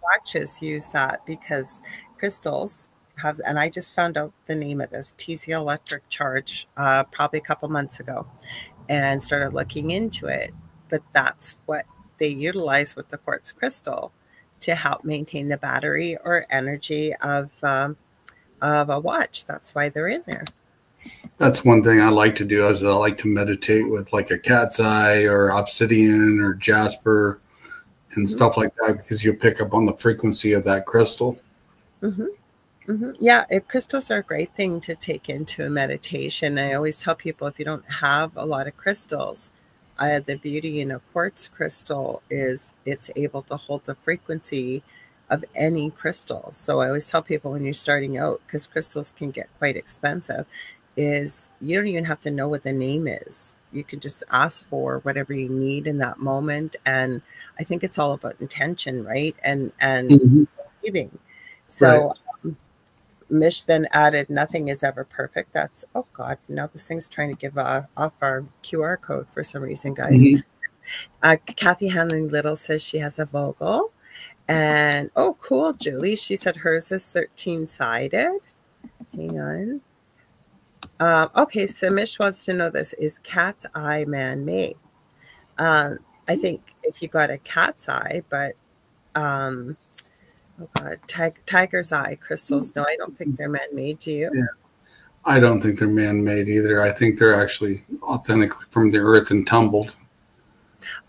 watches use that because crystals have, and I just found out the name of this, piezoelectric charge, probably a couple months ago, and started looking into it. But that's what they utilize with the quartz crystal to help maintain the battery or energy of a watch. That's why they're in there. That's one thing I like to do, is I like to meditate with like a cat's eye or obsidian or jasper and stuff like that, because you'll pick up on the frequency of that crystal. Yeah, crystals are a great thing to take into a meditation. I always tell people, if you don't have a lot of crystals, the beauty in a quartz crystal is it's able to hold the frequency of any crystal. So I always tell people, when you're starting out, because crystals can get quite expensive, is you don't even have to know what the name is. You can just ask for whatever you need in that moment. And I think it's all about intention, right? And giving. So Mish then added, nothing is ever perfect. That's, oh God, now this thing's trying to give off our QR code for some reason, guys. Kathy Hanlon Little says she has a Vogel. And, oh, cool, Julie. She said hers is 13-sided. Hang on. Okay, so Mish wants to know this. Is cat's eye man-made? I think if you got a cat's eye, but... oh God, tiger's eye crystals. No, I don't think they're man-made. Do you? Yeah, I don't think they're man-made either. I think they're actually authentically from the earth and tumbled.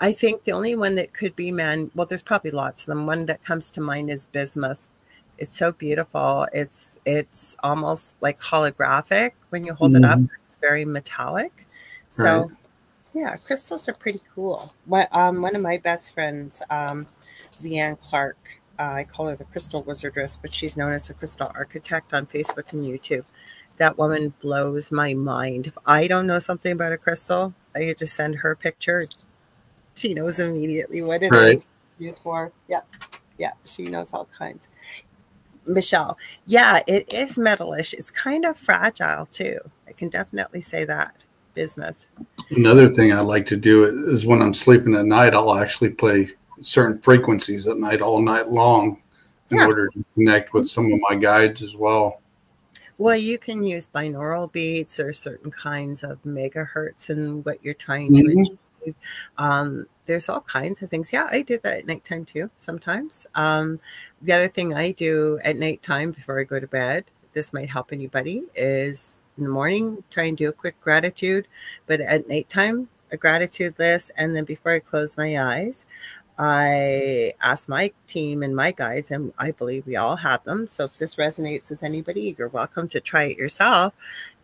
I think the only one that could be well, there's probably lots of them. One that comes to mind is bismuth. It's so beautiful. It's almost like holographic when you hold it up. It's very metallic. So yeah, crystals are pretty cool. One of my best friends, Leanne Clark, I call her the Crystal Wizardress, but she's known as a Crystal Architect on Facebook and YouTube. That woman blows my mind. If I don't know something about a crystal, I could just send her a picture. She knows immediately what it is used for. Yeah, she knows all kinds. Michelle, yeah, it is metalish. It's kind of fragile too. I can definitely say that. Bismuth. Another thing I like to do is when I'm sleeping at night, I'll actually play certain frequencies at night, all night long, in order to connect with some of my guides as well. Well, you can use binaural beats or certain kinds of megahertz and what you're trying to achieve. There's all kinds of things. Yeah, I do that at nighttime too sometimes. The other thing I do at nighttime before I go to bed, this might help anybody, is in the morning, try and do a quick gratitude, but at nighttime, a gratitude list. And then before I close my eyes, I ask my team and my guides, and I believe we all have them. So if this resonates with anybody, you're welcome to try it yourself.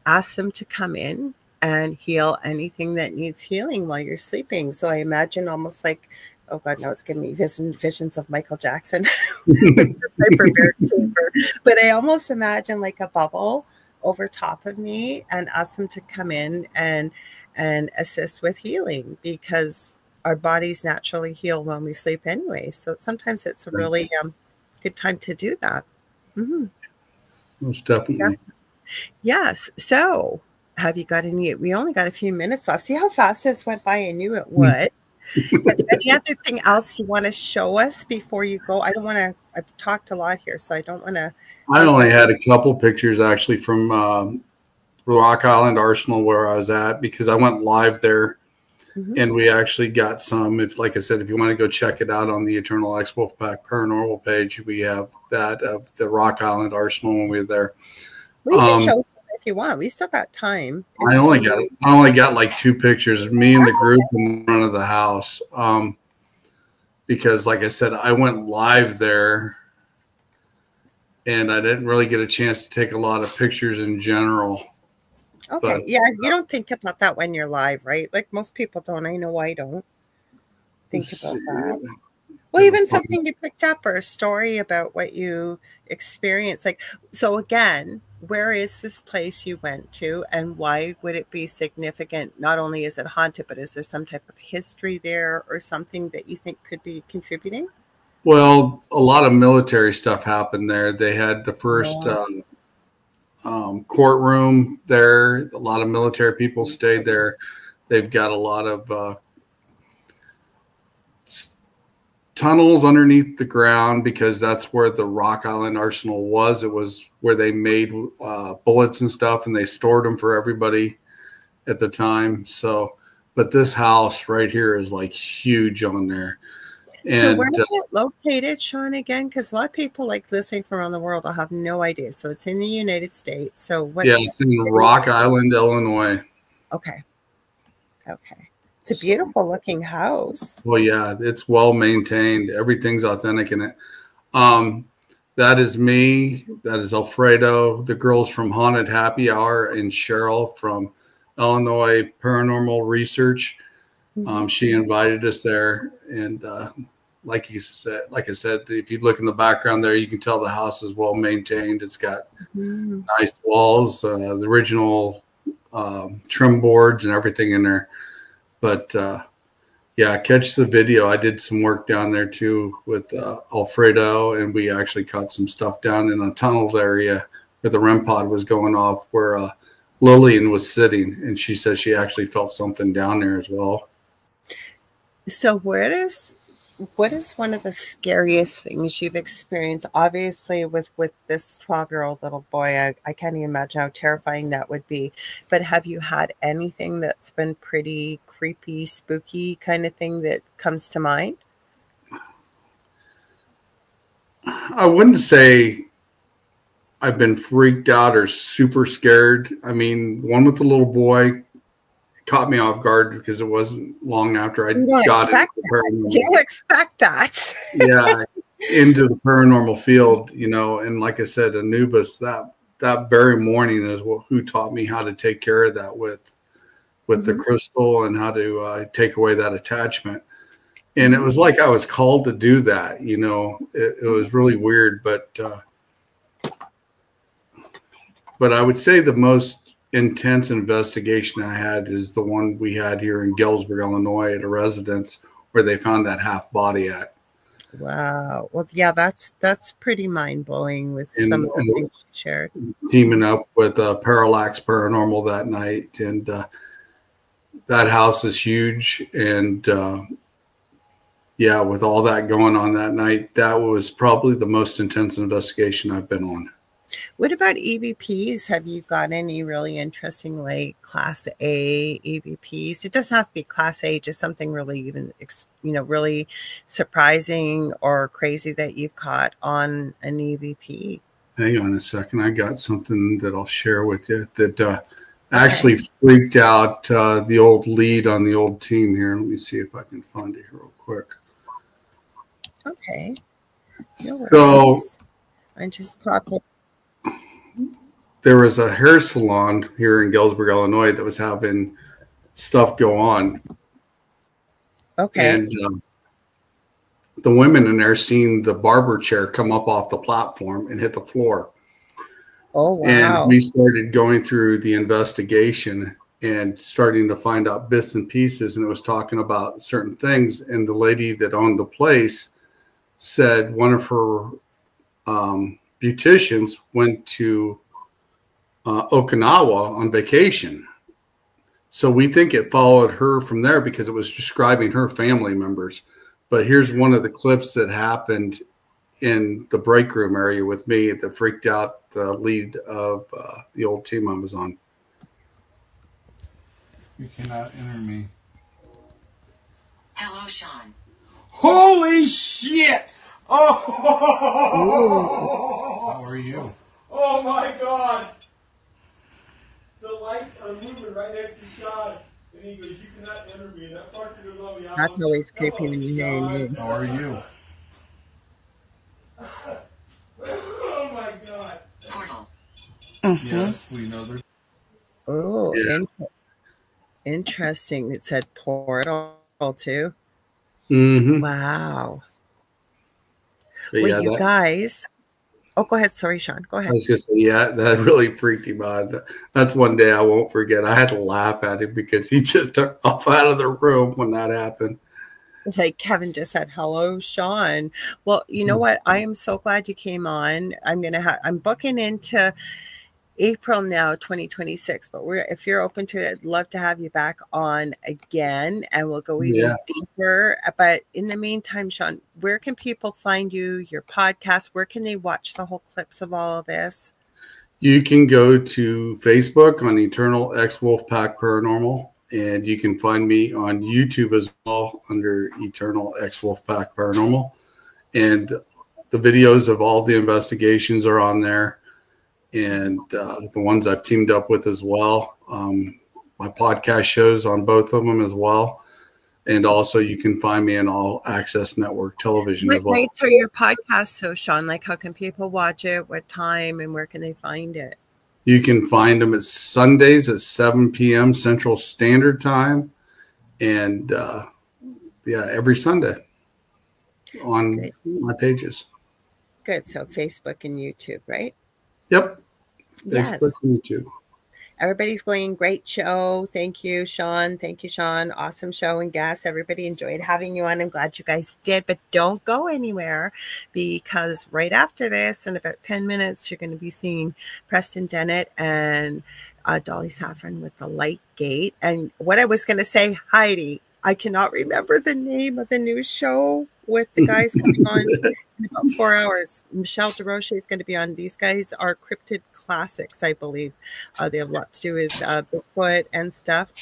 Ask them to come in and heal anything that needs healing while you're sleeping. So I imagine almost like, oh God, no, it's giving me visions of Michael Jackson. But I almost imagine like a bubble over top of me and ask them to come in and assist with healing, because our bodies naturally heal when we sleep anyway. So sometimes it's a really good time to do that. Most definitely. Yes. So have you got any, we only got a few minutes left. See how fast this went by? I knew it would. Any other thing else you want to show us before you go? I don't want to, I've talked a lot here, so I don't want to. I only had a couple pictures actually from Rock Island Arsenal where I was at, because I went live there. And we actually got some, if, like I said, if you want to go check it out on the Eternal Expo Pack Paranormal page, we have that of the Rock Island Arsenal when we were there. We can show some if you want. We still got time. I only got like 2 pictures, me and the group in front of the house. Because like I said, I went live there and I didn't really get a chance to take a lot of pictures in general. Okay. But, yeah, you don't think about that when you're live, right? Like most people don't. I know I don't think about that. Well, even something you picked up or a story about what you experienced. Like, so again, where is this place you went to and why would it be significant? Not only is it haunted, but is there some type of history there or something that you think could be contributing? Well, a lot of military stuff happened there. They had the first courtroom there. A lot of military people stayed there. They've got a lot of tunnels underneath the ground, because that's where the Rock Island Arsenal was. It was where they made bullets and stuff, and they stored them for everybody at the time. So, but this house right here is like huge on there. And, so where is it located, Shawn, again? Because a lot of people like listening from around the world will have no idea. So it's in the United States. So what's it's in Rock Island, Illinois. Okay. Okay. It's a beautiful looking house. Well, yeah, it's well maintained. Everything's authentic in it. That is me. That is Alfredo. The girls from Haunted Happy Hour and Cheryl from Illinois Paranormal Research. She invited us there, and like I said, if you look in the background there, you can tell the house is well maintained. It's got nice walls, the original trim boards and everything in there. But yeah, catch the video. I did some work down there too with Alfredo, and we actually caught some stuff down in a tunneled area where the REM pod was going off, where Lillian was sitting, and she says she actually felt something down there as well. So what is one of the scariest things you've experienced? Obviously with this 12-year-old little boy, I can't even imagine how terrifying that would be. But have you had anything that's been pretty creepy, spooky kind of thing that comes to mind? I wouldn't say I've been freaked out or super scared. I mean, the one with the little boy caught me off guard because it wasn't long after I got into the paranormal. You don't expect that. Yeah, into the paranormal field, you know. And like I said, Anubis, that very morning is who taught me how to take care of that with the crystal and how to take away that attachment. And it was like I was called to do that, you know. It was really weird, but I would say the most intense investigation I had is the one we had here in Galesburg, Illinois, at a residence where they found that half body at. Wow. Well, yeah, that's pretty mind blowing with some of the things you shared. Teaming up with Parallax Paranormal that night, and that house is huge, and yeah, with all that going on that night, that was probably the most intense investigation I've been on. What about EVPs? Have you got any really interesting, like Class A EVPs? It doesn't have to be Class A, just something really even, really surprising or crazy that you've caught on an EVP. Hang on a second. I got something that I'll share with you that actually freaked out the old lead on the old team here. Let me see if I can find it here real quick. Okay. No So worries. I just probably. There was a hair salon here in Galesburg, Illinois that was having stuff go on. Okay. And the women in there seen the barber chair come up off the platform and hit the floor. Oh, wow. And we started going through the investigation and starting to find out bits and pieces. And it was talking about certain things. And the lady that owned the place said one of her beauticians went to Okinawa on vacation. So we think it followed her from there because it was describing her family members. But here's one of the clips that happened in the break room area with me that freaked out the lead of the old team I was on. You cannot enter me. Hello, Shawn. Holy shit! Oh! How are you? Oh my God! The lights are moving right next to Shawn. And he goes, you cannot enter me. And that fucker goes on me. That's always creepy when you hear your name. How are you? Oh my God. Portal. Yes, we know there's. Oh, Yeah. Interesting. It said portal too. Mm-hmm. Wow. But Well, yeah, you guys. Oh, go ahead. Sorry, Shawn. Go I ahead. was going to say, yeah, that really freaked him out. That's one day I won't forget. I had to laugh at him because he just took off out of the room when that happened. Like Kevin just said, hello, Shawn. Well, you know what? I am so glad you came on. I'm booking into April now, 2026. But if you're open to it, I'd love to have you back on again, and we'll go even deeper. But in the meantime, Shawn, where can people find you? Your podcast? Where can they watch the whole clips of all of this? You can go to Facebook on Eternal X Wolfpack Paranormal, and you can find me on YouTube as well under Eternal X Wolfpack Paranormal. And the videos of all the investigations are on there, and the ones I've teamed up with as well. My podcast shows on both of them as well. And also you can find me in All Access Network television as well. What nights are your podcasts, so Shawn? Like, how can people watch it? What time and where can they find it? You can find them at Sundays at 7 p.m. Central Standard Time. And every Sunday on my pages. Good. So Facebook and YouTube, right? Yep. Yes. Facebook and YouTube. Everybody's going, great show. Thank you, Shawn. Thank you, Shawn. Awesome show and guests. Everybody enjoyed having you on. I'm glad you guys did, but don't go anywhere because right after this, in about 10 minutes, you're going to be seeing Preston Dennett and Dolly Saffron with the Light Gate. And what I was going to say, Heidi, I cannot remember the name of the new show with the guys coming on in about 4 hours. Michelle DeRoche is going to be on. These guys are cryptid classics, I believe. They have a lot to do with Bigfoot and stuff.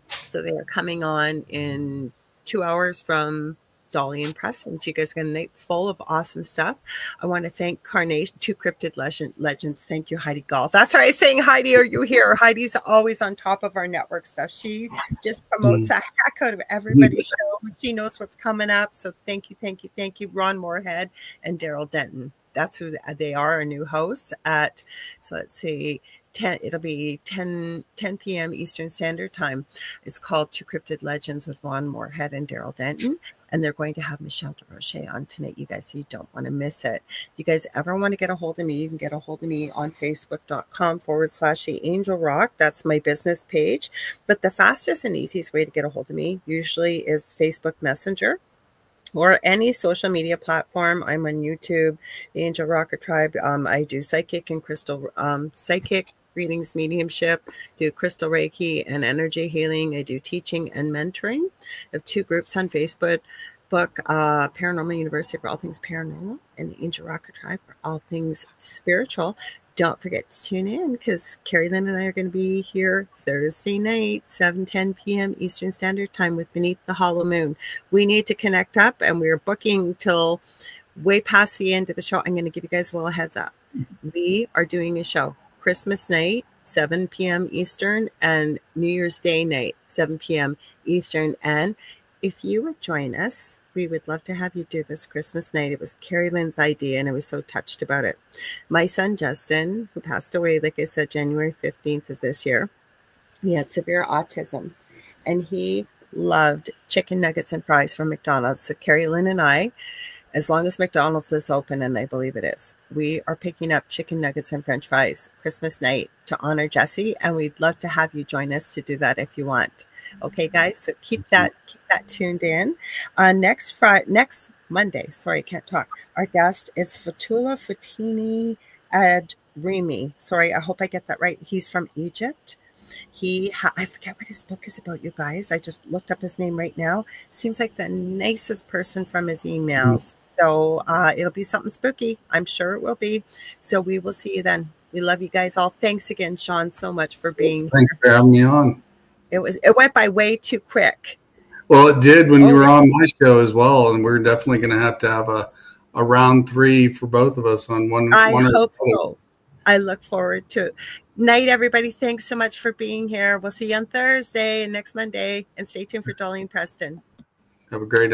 So they are coming on in 2 hours from Dolly and Preston. So you guys are going to be full of awesome stuff. I want to thank Carnation, two cryptid legends. Thank you, Heidi Gall. That's right. Saying, Heidi, are you here? Heidi's always on top of our network stuff. She just promotes a heck out of everybody's show. She knows what's coming up. So thank you, thank you, thank you, Ron Moorhead and Daryl Denton. That's who they are, our new hosts at, so let's see, it'll be 10 p.m. Eastern Standard Time. It's called Two Cryptid Legends with Ron Moorhead and Daryl Denton. And they're going to have Michelle DeRoche on tonight, you guys, so you don't want to miss it. If you guys ever want to get a hold of me, you can get a hold of me on Facebook.com/The Angel Rock. That's my business page. But the fastest and easiest way to get a hold of me usually is Facebook Messenger or any social media platform. I'm on YouTube, The Angel Rocker Tribe. I do psychic and crystal, psychic readings, mediumship, do crystal Reiki and energy healing. I do teaching and mentoring. I have 2 groups on Facebook. Facebook Paranormal University for all things paranormal, and the Angel Rocker Tribe for all things spiritual. Don't forget to tune in, because Carrie Lynn and I are going to be here Thursday night, 7:10 p.m. Eastern Standard Time with Beneath the Hollow Moon. We need to connect up, and we're booking till way past the end of the show. I'm going to give you guys a little heads up. We are doing a show Christmas night, 7 p.m. Eastern, and New Year's Day night, 7 p.m. Eastern. And if you would join us, we would love to have you do this Christmas night. It was Carrie Lynn's idea, and I was so touched about it. My son, Justin, who passed away, like I said, January 15th of this year, he had severe autism, and he loved chicken nuggets and fries from McDonald's. So Carrie Lynn and I, as long as McDonald's is open, and I believe it is, we are picking up chicken nuggets and French fries Christmas night to honor Jesse, and we'd love to have you join us to do that if you want. Okay, guys, so keep that tuned in. Next Monday, sorry, I can't talk. Our guest is Fatula Fatini Adrimi. Sorry, I hope I get that right. He's from Egypt. I forget what his book is about, you guys. I just looked up his name right now. Seems like the nicest person from his emails. So it'll be something spooky. I'm sure it will be. So we will see you then. We love you guys all. Thanks again, Shawn, so much for being here. Thanks for having me on. It went by way too quick. Well, it did when you were on my show as well, and we're definitely going to have a round 3 for both of us on one. I hope so. I look forward to it. Night, everybody. Thanks so much for being here. We'll see you on Thursday and next Monday, and stay tuned for Darlene Preston. Have a great day.